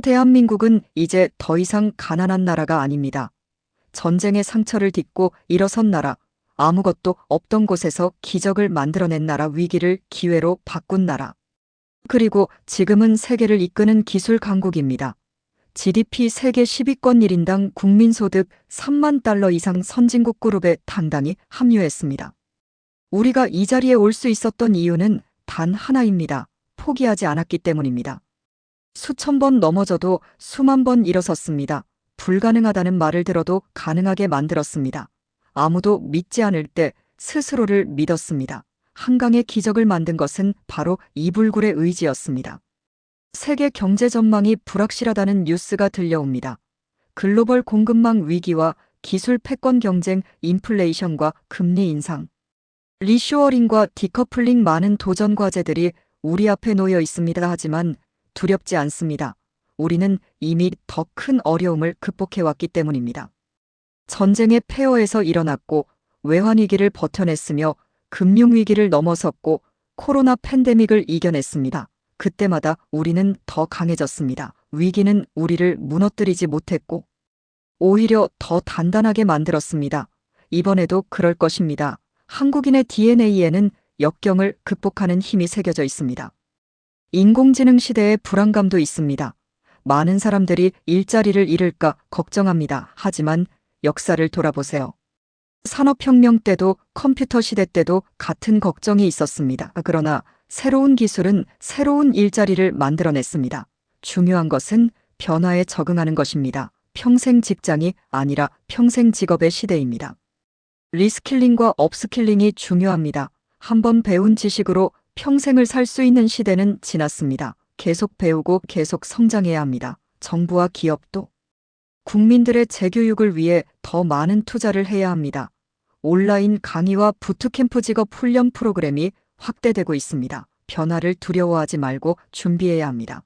대한민국은 이제 더 이상 가난한 나라가 아닙니다. 전쟁의 상처를 딛고 일어선 나라, 아무것도 없던 곳에서 기적을 만들어낸 나라, 위기를 기회로 바꾼 나라. 그리고 지금은 세계를 이끄는 기술 강국입니다. GDP 세계 10위권 1인당 국민소득 3만 달러 이상 선진국 그룹에 당당히 합류했습니다. 우리가 이 자리에 올 수 있었던 이유는 단 하나입니다. 포기하지 않았기 때문입니다. 수천 번 넘어져도 수만 번 일어섰습니다. 불가능하다는 말을 들어도 가능하게 만들었습니다. 아무도 믿지 않을 때 스스로를 믿었습니다. 한강의 기적을 만든 것은 바로 이불굴의 의지였습니다. 세계 경제 전망이 불확실하다는 뉴스가 들려옵니다. 글로벌 공급망 위기와 기술 패권 경쟁, 인플레이션과 금리 인상, 리쇼어링과 디커플링, 많은 도전 과제들이 우리 앞에 놓여 있습니다. 하지만 두렵지 않습니다. 우리는 이미 더 큰 어려움을 극복해왔기 때문입니다. 전쟁의 폐허에서 일어났고 외환위기를 버텨냈으며 금융위기를 넘어섰고 코로나 팬데믹을 이겨냈습니다. 그때마다 우리는 더 강해졌습니다. 위기는 우리를 무너뜨리지 못했고 오히려 더 단단하게 만들었습니다. 이번에도 그럴 것입니다. 한국인의 DNA에는 역경을 극복하는 힘이 새겨져 있습니다. 인공지능 시대의 불안감도 있습니다. 많은 사람들이 일자리를 잃을까 걱정합니다. 하지만 역사를 돌아보세요. 산업혁명 때도 컴퓨터 시대 때도 같은 걱정이 있었습니다. 그러나 새로운 기술은 새로운 일자리를 만들어냈습니다. 중요한 것은 변화에 적응하는 것입니다. 평생 직장이 아니라 평생 직업의 시대입니다. 리스킬링과 업스킬링이 중요합니다. 한번 배운 지식으로 평생을 살 수 있는 시대는 지났습니다. 계속 배우고 계속 성장해야 합니다. 정부와 기업도 국민들의 재교육을 위해 더 많은 투자를 해야 합니다. 온라인 강의와 부트캠프 직업 훈련 프로그램이 확대되고 있습니다. 변화를 두려워하지 말고 준비해야 합니다.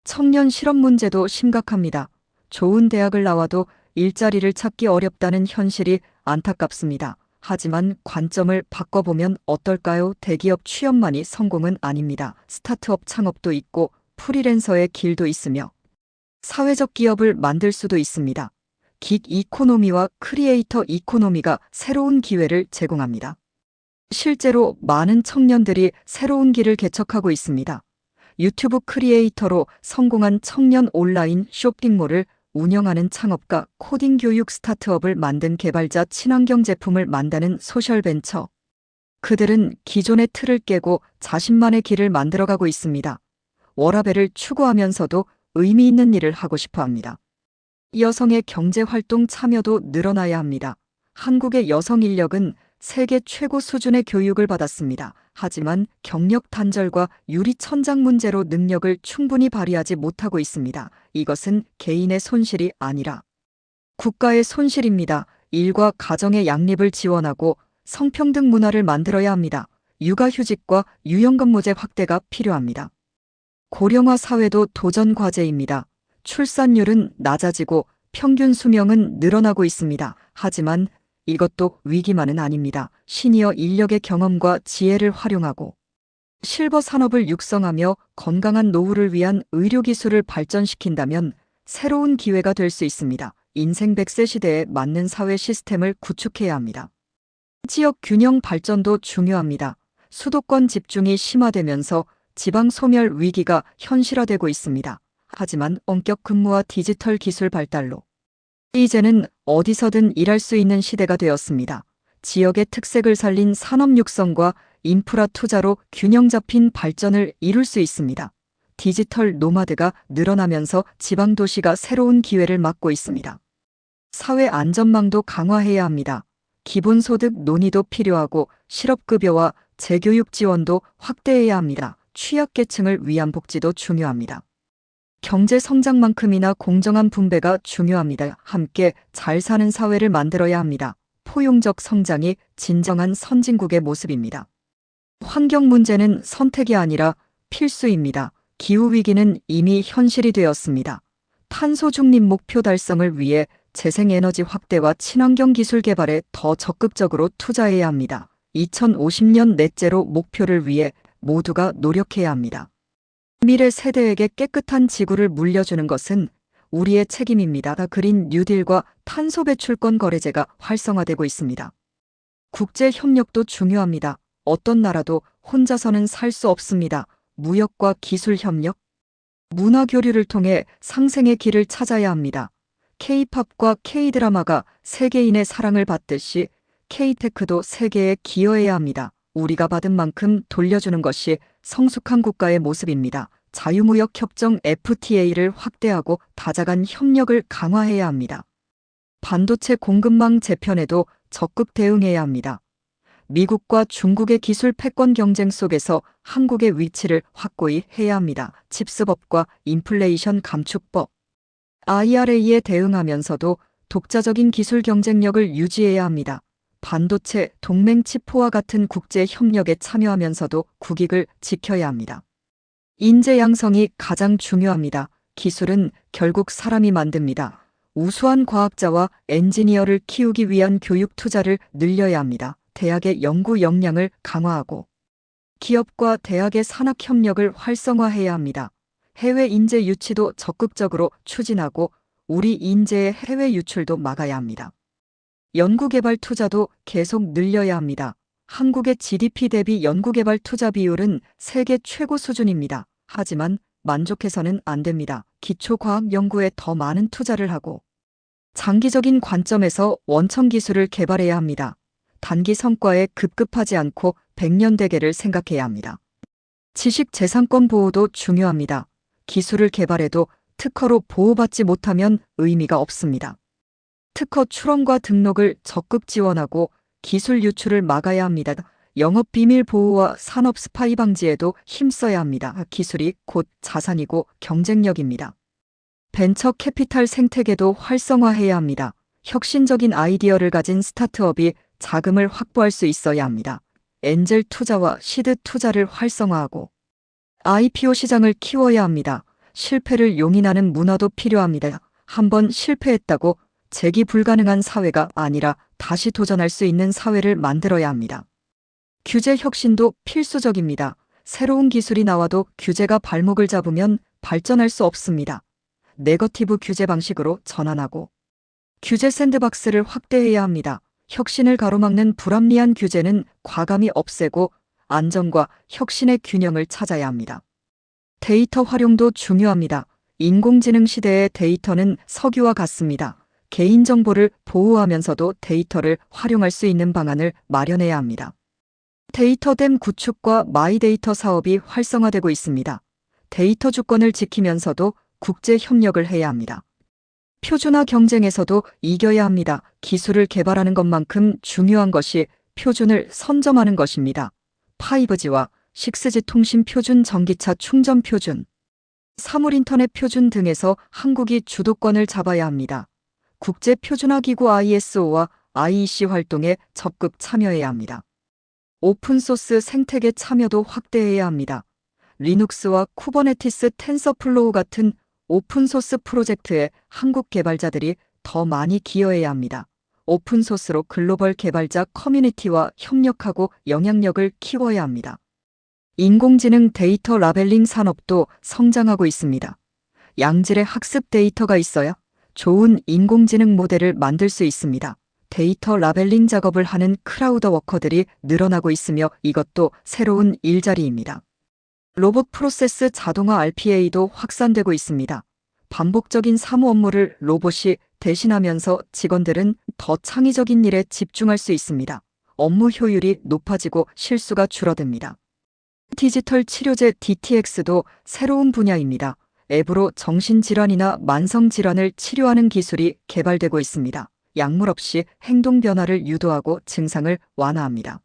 청년 실업 문제도 심각합니다. 좋은 대학을 나와도 일자리를 찾기 어렵다는 현실이 안타깝습니다. 하지만 관점을 바꿔보면 어떨까요? 대기업 취업만이 성공은 아닙니다. 스타트업 창업도 있고 프리랜서의 길도 있으며 사회적 기업을 만들 수도 있습니다. 긱 이코노미와 크리에이터 이코노미가 새로운 기회를 제공합니다. 실제로 많은 청년들이 새로운 길을 개척하고 있습니다. 유튜브 크리에이터로 성공한 청년 온라인 쇼핑몰을 운영하는 창업가, 코딩 교육 스타트업을 만든 개발자, 친환경 제품을 만드는 소셜벤처. 그들은 기존의 틀을 깨고 자신만의 길을 만들어가고 있습니다. 워라밸을 추구하면서도 의미 있는 일을 하고 싶어 합니다. 여성의 경제활동 참여도 늘어나야 합니다. 한국의 여성 인력은 세계 최고 수준의 교육을 받았습니다. 하지만 경력 단절과 유리천장 문제로 능력을 충분히 발휘하지 못하고 있습니다. 이것은 개인의 손실이 아니라 국가의 손실입니다. 일과 가정의 양립을 지원하고 성평등 문화를 만들어야 합니다. 육아휴직과 유연근무제 확대가 필요합니다. 고령화 사회도 도전 과제입니다. 출산율은 낮아지고 평균 수명은 늘어나고 있습니다. 하지만 이것도 위기만은 아닙니다. 시니어 인력의 경험과 지혜를 활용하고 실버 산업을 육성하며 건강한 노후를 위한 의료기술을 발전시킨다면 새로운 기회가 될 수 있습니다. 인생 100세 시대에 맞는 사회 시스템을 구축해야 합니다. 지역 균형 발전도 중요합니다. 수도권 집중이 심화되면서 지방 소멸 위기가 현실화되고 있습니다. 하지만 원격 근무와 디지털 기술 발달로 이제는 어디서든 일할 수 있는 시대가 되었습니다. 지역의 특색을 살린 산업 육성과 인프라 투자로 균형 잡힌 발전을 이룰 수 있습니다. 디지털 노마드가 늘어나면서 지방 도시가 새로운 기회를 맞고 있습니다. 사회 안전망도 강화해야 합니다. 기본소득 논의도 필요하고 실업급여와 재교육 지원도 확대해야 합니다. 취약계층을 위한 복지도 중요합니다. 경제 성장만큼이나 공정한 분배가 중요합니다. 함께 잘 사는 사회를 만들어야 합니다. 포용적 성장이 진정한 선진국의 모습입니다. 환경 문제는 선택이 아니라 필수입니다. 기후위기는 이미 현실이 되었습니다. 탄소 중립 목표 달성을 위해 재생에너지 확대와 친환경 기술 개발에 더 적극적으로 투자해야 합니다. 2050년 넷제로 목표를 위해 모두가 노력해야 합니다. 미래 세대에게 깨끗한 지구를 물려주는 것은 우리의 책임입니다. 그린 뉴딜과 탄소 배출권 거래제가 활성화되고 있습니다. 국제 협력도 중요합니다. 어떤 나라도 혼자서는 살 수 없습니다. 무역과 기술 협력, 문화 교류를 통해 상생의 길을 찾아야 합니다. K-팝과 K-드라마가 세계인의 사랑을 받듯이 K-테크도 세계에 기여해야 합니다. 우리가 받은 만큼 돌려주는 것이 성숙한 국가의 모습입니다. 자유무역 협정 FTA를 확대하고 다자간 협력을 강화해야 합니다. 반도체 공급망 재편에도 적극 대응해야 합니다. 미국과 중국의 기술 패권 경쟁 속에서 한국의 위치를 확고히 해야 합니다. 칩스법과 인플레이션 감축법, IRA에 대응하면서도 독자적인 기술 경쟁력을 유지해야 합니다. 반도체 동맹 치포와 같은 국제 협력에 참여하면서도 국익을 지켜야 합니다. 인재 양성이 가장 중요합니다. 기술은 결국 사람이 만듭니다. 우수한 과학자와 엔지니어를 키우기 위한 교육 투자를 늘려야 합니다. 대학의 연구 역량을 강화하고 기업과 대학의 산학 협력을 활성화해야 합니다. 해외 인재 유치도 적극적으로 추진하고 우리 인재의 해외 유출도 막아야 합니다. 연구개발 투자도 계속 늘려야 합니다. 한국의 GDP 대비 연구개발 투자 비율은 세계 최고 수준입니다. 하지만 만족해서는 안 됩니다. 기초과학 연구에 더 많은 투자를 하고 장기적인 관점에서 원천 기술을 개발해야 합니다. 단기 성과에 급급하지 않고 100년 대계를 생각해야 합니다. 지식재산권 보호도 중요합니다. 기술을 개발해도 특허로 보호받지 못하면 의미가 없습니다. 특허 출원과 등록을 적극 지원하고 기술 유출을 막아야 합니다. 영업 비밀 보호와 산업 스파이 방지에도 힘써야 합니다. 기술이 곧 자산이고 경쟁력입니다. 벤처 캐피탈 생태계도 활성화해야 합니다. 혁신적인 아이디어를 가진 스타트업이 자금을 확보할 수 있어야 합니다. 엔젤 투자와 시드 투자를 활성화하고 IPO 시장을 키워야 합니다. 실패를 용인하는 문화도 필요합니다. 한번 실패했다고 재기 불가능한 사회가 아니라 다시 도전할 수 있는 사회를 만들어야 합니다. 규제 혁신도 필수적입니다. 새로운 기술이 나와도 규제가 발목을 잡으면 발전할 수 없습니다. 네거티브 규제 방식으로 전환하고 규제 샌드박스를 확대해야 합니다. 혁신을 가로막는 불합리한 규제는 과감히 없애고 안전과 혁신의 균형을 찾아야 합니다. 데이터 활용도 중요합니다. 인공지능 시대의 데이터는 석유와 같습니다. 개인정보를 보호하면서도 데이터를 활용할 수 있는 방안을 마련해야 합니다. 데이터댐 구축과 마이데이터 사업이 활성화되고 있습니다. 데이터 주권을 지키면서도 국제 협력을 해야 합니다. 표준화 경쟁에서도 이겨야 합니다. 기술을 개발하는 것만큼 중요한 것이 표준을 선점하는 것입니다. 5G와 6G 통신 표준, 전기차 충전 표준, 사물 인터넷 표준 등에서 한국이 주도권을 잡아야 합니다. 국제 표준화 기구 ISO와 IEC 활동에 적극 참여해야 합니다. 오픈소스 생태계 참여도 확대해야 합니다. 리눅스와 쿠버네티스, 텐서플로우 같은 오픈소스 프로젝트에 한국 개발자들이 더 많이 기여해야 합니다. 오픈소스로 글로벌 개발자 커뮤니티와 협력하고 영향력을 키워야 합니다. 인공지능 데이터 라벨링 산업도 성장하고 있습니다. 양질의 학습 데이터가 있어야 좋은 인공지능 모델을 만들 수 있습니다. 데이터 라벨링 작업을 하는 크라우드 워커들이 늘어나고 있으며 이것도 새로운 일자리입니다. 로봇 프로세스 자동화 RPA도 확산되고 있습니다. 반복적인 사무 업무를 로봇이 대신하면서 직원들은 더 창의적인 일에 집중할 수 있습니다. 업무 효율이 높아지고 실수가 줄어듭니다. 디지털 치료제 DTX도 새로운 분야입니다. 앱으로 정신질환이나 만성질환을 치료하는 기술이 개발되고 있습니다. 약물 없이 행동 변화를 유도하고 증상을 완화합니다.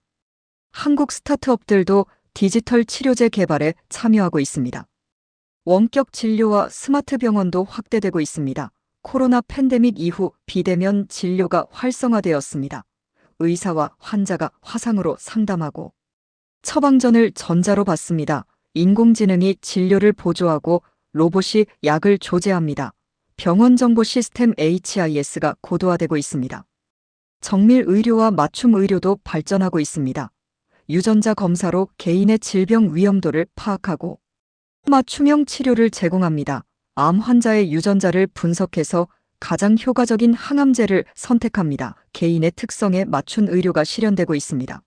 한국 스타트업들도 디지털 치료제 개발에 참여하고 있습니다. 원격 진료와 스마트 병원도 확대되고 있습니다. 코로나 팬데믹 이후 비대면 진료가 활성화되었습니다. 의사와 환자가 화상으로 상담하고 처방전을 전자로 받습니다. 인공지능이 진료를 보조하고 로봇이 약을 조제합니다. 병원 정보 시스템 HIS가 고도화되고 있습니다. 정밀 의료와 맞춤 의료도 발전하고 있습니다. 유전자 검사로 개인의 질병 위험도를 파악하고 맞춤형 치료를 제공합니다. 암 환자의 유전자를 분석해서 가장 효과적인 항암제를 선택합니다. 개인의 특성에 맞춘 의료가 실현되고 있습니다.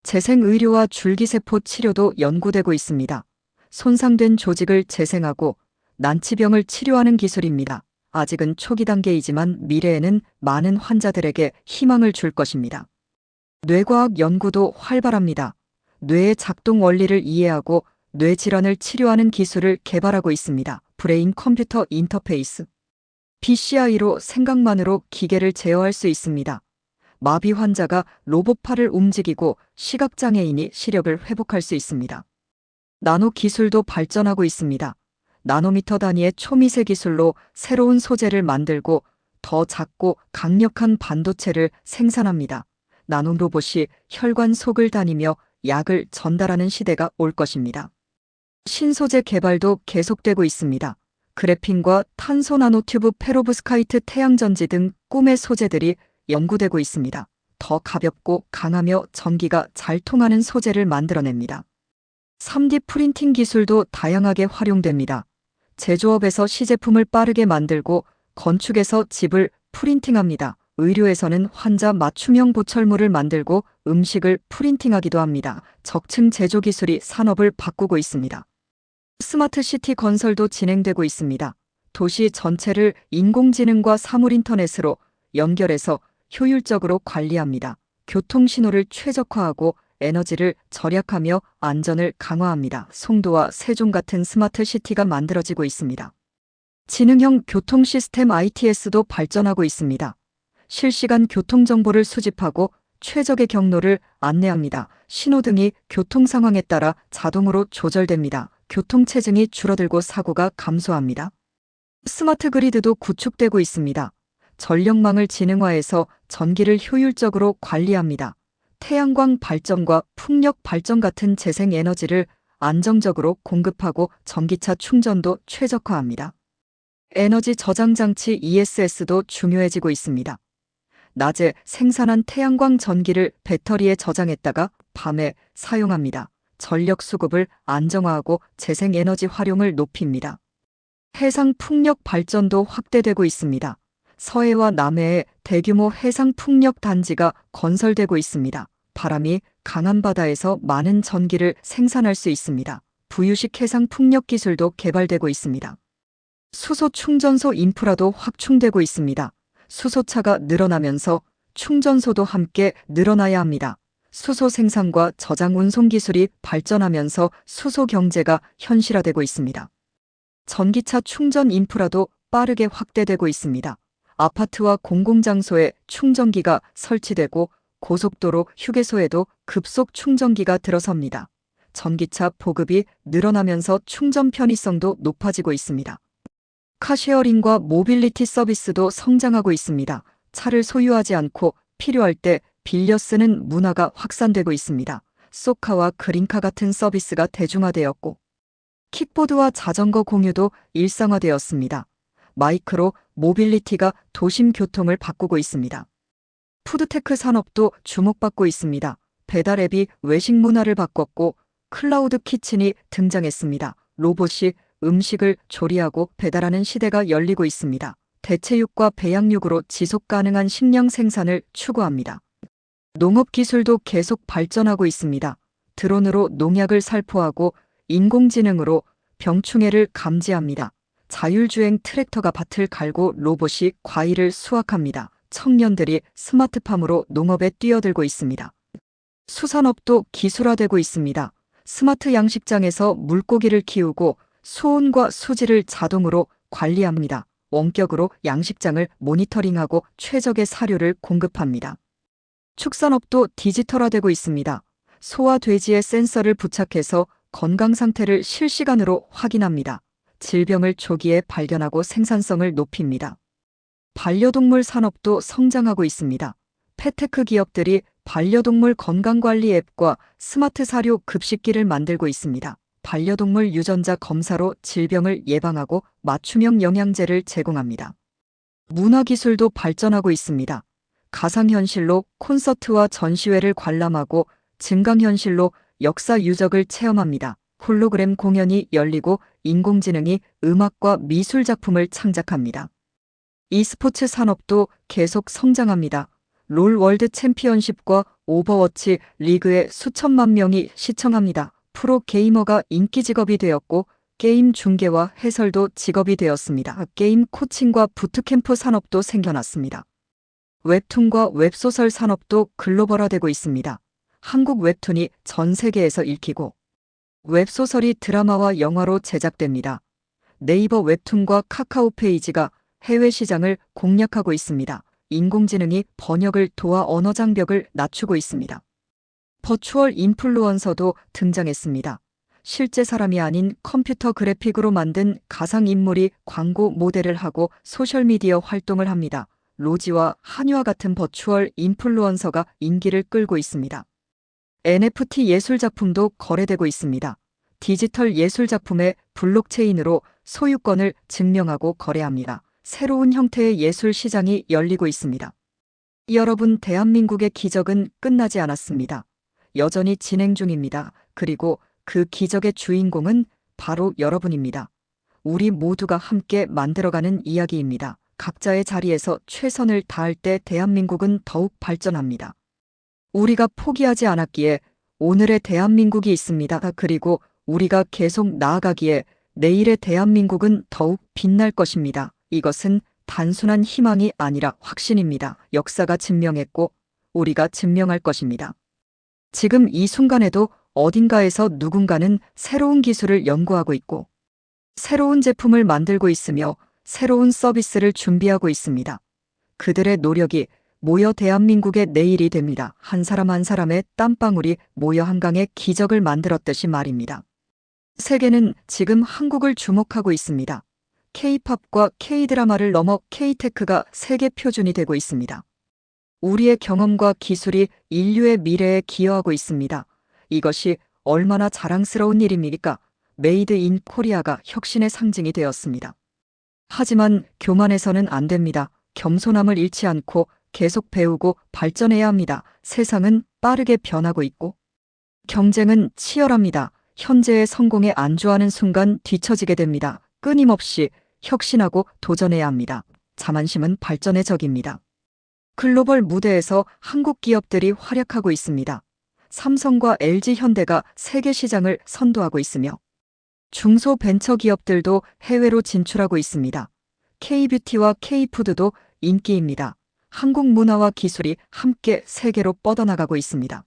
재생의료와 줄기세포 치료도 연구되고 있습니다. 손상된 조직을 재생하고 난치병을 치료하는 기술입니다. 아직은 초기 단계이지만 미래에는 많은 환자들에게 희망을 줄 것입니다. 뇌과학 연구도 활발합니다. 뇌의 작동 원리를 이해하고 뇌 질환을 치료하는 기술을 개발하고 있습니다. 브레인 컴퓨터 인터페이스 BCI로 생각만으로 기계를 제어할 수 있습니다. 마비 환자가 로봇팔을 움직이고 시각장애인이 시력을 회복할 수 있습니다. 나노 기술도 발전하고 있습니다. 나노미터 단위의 초미세 기술로 새로운 소재를 만들고 더 작고 강력한 반도체를 생산합니다. 나노 로봇이 혈관 속을 다니며 약을 전달하는 시대가 올 것입니다. 신소재 개발도 계속되고 있습니다. 그래핀과 탄소 나노튜브, 페로브스카이트, 태양전지 등 꿈의 소재들이 연구되고 있습니다. 더 가볍고 강하며 전기가 잘 통하는 소재를 만들어냅니다. 3D 프린팅 기술도 다양하게 활용됩니다. 제조업에서 시제품을 빠르게 만들고 건축에서 집을 프린팅합니다. 의료에서는 환자 맞춤형 보철물을 만들고 음식을 프린팅하기도 합니다. 적층 제조 기술이 산업을 바꾸고 있습니다. 스마트 시티 건설도 진행되고 있습니다. 도시 전체를 인공지능과 사물 인터넷으로 연결해서 효율적으로 관리합니다. 교통신호를 최적화하고 에너지를 절약하며 안전을 강화합니다. 송도와 세종 같은 스마트 시티가 만들어지고 있습니다. 지능형 교통 시스템 ITS도 발전하고 있습니다. 실시간 교통정보를 수집하고 최적의 경로를 안내합니다. 신호등이 교통 상황에 따라 자동으로 조절됩니다. 교통체증이 줄어들고 사고가 감소합니다. 스마트 그리드도 구축되고 있습니다. 전력망을 지능화해서 전기를 효율적으로 관리합니다. 태양광 발전과 풍력 발전 같은 재생에너지를 안정적으로 공급하고 전기차 충전도 최적화합니다. 에너지 저장 장치 ESS도 중요해지고 있습니다. 낮에 생산한 태양광 전기를 배터리에 저장했다가 밤에 사용합니다. 전력 수급을 안정화하고 재생에너지 활용을 높입니다. 해상 풍력 발전도 확대되고 있습니다. 서해와 남해에 대규모 해상 풍력 단지가 건설되고 있습니다. 바람이 강한 바다에서 많은 전기를 생산할 수 있습니다. 부유식 해상 풍력 기술도 개발되고 있습니다. 수소 충전소 인프라도 확충되고 있습니다. 수소차가 늘어나면서 충전소도 함께 늘어나야 합니다. 수소 생산과 저장 운송 기술이 발전하면서 수소 경제가 현실화되고 있습니다. 전기차 충전 인프라도 빠르게 확대되고 있습니다. 아파트와 공공장소에 충전기가 설치되고 고속도로 휴게소에도 급속 충전기가 들어섭니다. 전기차 보급이 늘어나면서 충전 편의성도 높아지고 있습니다. 카쉐어링과 모빌리티 서비스도 성장하고 있습니다. 차를 소유하지 않고 필요할 때 빌려 쓰는 문화가 확산되고 있습니다. 쏘카와 그린카 같은 서비스가 대중화되었고 킥보드와 자전거 공유도 일상화되었습니다. 마이크로 모빌리티가 도심 교통을 바꾸고 있습니다. 푸드테크 산업도 주목받고 있습니다. 배달 앱이 외식 문화를 바꿨고 클라우드 키친이 등장했습니다. 로봇이 음식을 조리하고 배달하는 시대가 열리고 있습니다. 대체육과 배양육으로 지속 가능한 식량 생산을 추구합니다. 농업 기술도 계속 발전하고 있습니다. 드론으로 농약을 살포하고 인공지능으로 병충해를 감지합니다. 자율주행 트랙터가 밭을 갈고 로봇이 과일을 수확합니다. 청년들이 스마트팜으로 농업에 뛰어들고 있습니다. 수산업도 기술화되고 있습니다. 스마트 양식장에서 물고기를 키우고 수온과 수질을 자동으로 관리합니다. 원격으로 양식장을 모니터링하고 최적의 사료를 공급합니다. 축산업도 디지털화되고 있습니다. 소와 돼지의 센서를 부착해서 건강 상태를 실시간으로 확인합니다. 질병을 조기에 발견하고 생산성을 높입니다. 반려동물 산업도 성장하고 있습니다. 펫테크 기업들이 반려동물 건강관리 앱과 스마트 사료 급식기를 만들고 있습니다. 반려동물 유전자 검사로 질병을 예방하고 맞춤형 영양제를 제공합니다. 문화기술도 발전하고 있습니다. 가상현실로 콘서트와 전시회를 관람하고 증강현실로 역사 유적을 체험합니다. 홀로그램 공연이 열리고 인공지능이 음악과 미술 작품을 창작합니다. e스포츠 산업도 계속 성장합니다. 롤 월드 챔피언십과 오버워치 리그에 수천만 명이 시청합니다. 프로 게이머가 인기 직업이 되었고 게임 중계와 해설도 직업이 되었습니다. 게임 코칭과 부트캠프 산업도 생겨났습니다. 웹툰과 웹소설 산업도 글로벌화되고 있습니다. 한국 웹툰이 전 세계에서 읽히고 웹소설이 드라마와 영화로 제작됩니다. 네이버 웹툰과 카카오 페이지가 해외 시장을 공략하고 있습니다. 인공지능이 번역을 도와 언어 장벽을 낮추고 있습니다. 버추얼 인플루언서도 등장했습니다. 실제 사람이 아닌 컴퓨터 그래픽으로 만든 가상인물이 광고 모델을 하고 소셜미디어 활동을 합니다. 로지와 한유와 같은 버추얼 인플루언서가 인기를 끌고 있습니다. NFT 예술작품도 거래되고 있습니다. 디지털 예술작품의 블록체인으로 소유권을 증명하고 거래합니다. 새로운 형태의 예술 시장이 열리고 있습니다. 여러분, 대한민국의 기적은 끝나지 않았습니다. 여전히 진행 중입니다. 그리고 그 기적의 주인공은 바로 여러분입니다. 우리 모두가 함께 만들어가는 이야기입니다. 각자의 자리에서 최선을 다할 때 대한민국은 더욱 발전합니다. 우리가 포기하지 않았기에 오늘의 대한민국이 있습니다. 그리고 우리가 계속 나아가기에 내일의 대한민국은 더욱 빛날 것입니다. 이것은 단순한 희망이 아니라 확신입니다. 역사가 증명했고 우리가 증명할 것입니다. 지금 이 순간에도 어딘가에서 누군가는 새로운 기술을 연구하고 있고 새로운 제품을 만들고 있으며 새로운 서비스를 준비하고 있습니다. 그들의 노력이 모여 대한민국의 내일이 됩니다. 한 사람 한 사람의 땀방울이 모여 한강의 기적을 만들었듯이 말입니다. 세계는 지금 한국을 주목하고 있습니다. K-팝과 K-드라마를 넘어 K-테크가 세계 표준이 되고 있습니다. 우리의 경험과 기술이 인류의 미래에 기여하고 있습니다. 이것이 얼마나 자랑스러운 일입니까? 메이드 인 코리아가 혁신의 상징이 되었습니다. 하지만 교만해서는 안 됩니다. 겸손함을 잃지 않고 계속 배우고 발전해야 합니다. 세상은 빠르게 변하고 있고 경쟁은 치열합니다. 현재의 성공에 안주하는 순간 뒤처지게 됩니다. 끊임없이 혁신하고 도전해야 합니다. 자만심은 발전의 적입니다. 글로벌 무대에서 한국 기업들이 활약하고 있습니다. 삼성과 LG현대가 세계 시장을 선도하고 있으며 중소벤처기업들도 해외로 진출하고 있습니다. K뷰티와 K푸드도 인기입니다. 한국 문화와 기술이 함께 세계로 뻗어나가고 있습니다.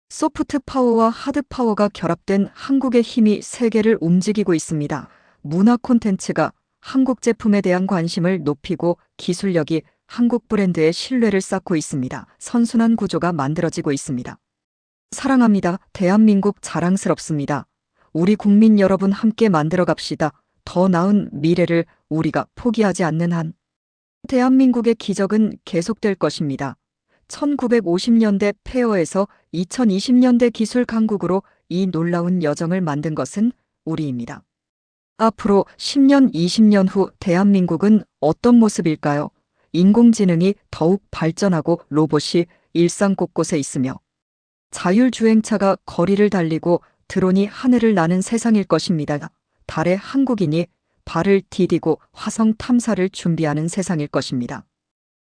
소프트 파워와 하드 파워가 결합된 한국의 힘이 세계를 움직이고 있습니다. 문화 콘텐츠가 한국 제품에 대한 관심을 높이고 기술력이 한국 브랜드의 신뢰를 쌓고 있습니다. 선순환 구조가 만들어지고 있습니다. 사랑합니다. 대한민국 자랑스럽습니다. 우리 국민 여러분 함께 만들어 갑시다. 더 나은 미래를 우리가 포기하지 않는 한 대한민국의 기적은 계속될 것입니다. 1950년대 폐허에서 2020년대 기술 강국으로 이 놀라운 여정을 만든 것은 우리입니다. 앞으로 10년, 20년 후 대한민국은 어떤 모습일까요? 인공지능이 더욱 발전하고 로봇이 일상 곳곳에 있으며 자율주행차가 거리를 달리고 드론이 하늘을 나는 세상일 것입니다. 달에 한국인이 발을 디디고 화성 탐사를 준비하는 세상일 것입니다.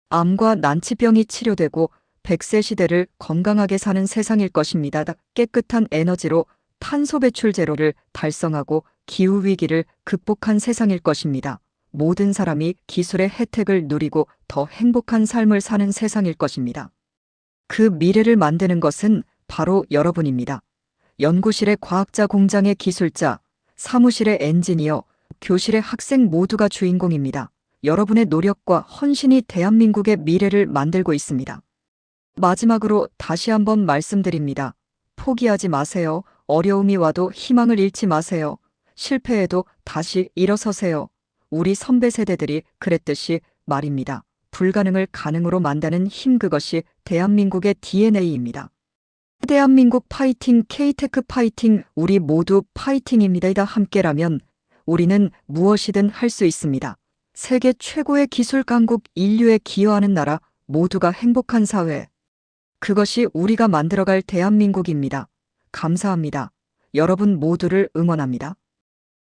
암과 난치병이 치료되고 100세 시대를 건강하게 사는 세상일 것입니다. 깨끗한 에너지로 탄소 배출 제로를 달성하고 기후위기를 극복한 세상일 것입니다. 모든 사람이 기술의 혜택을 누리고 더 행복한 삶을 사는 세상일 것입니다. 그 미래를 만드는 것은 바로 여러분입니다. 연구실의 과학자, 공장의 기술자, 사무실의 엔지니어, 교실의 학생 모두가 주인공입니다. 여러분의 노력과 헌신이 대한민국의 미래를 만들고 있습니다. 마지막으로 다시 한번 말씀드립니다. 포기하지 마세요. 어려움이 와도 희망을 잃지 마세요. 실패해도 다시 일어서세요. 우리 선배 세대들이 그랬듯이 말입니다. 불가능을 가능으로 만드는 힘, 그것이 대한민국의 DNA입니다. 대한민국 파이팅, K테크 파이팅, 우리 모두 파이팅입니다. 함께라면 우리는 무엇이든 할 수 있습니다. 세계 최고의 기술 강국, 인류에 기여하는 나라, 모두가 행복한 사회. 그것이 우리가 만들어갈 대한민국입니다. 감사합니다. 여러분 모두를 응원합니다.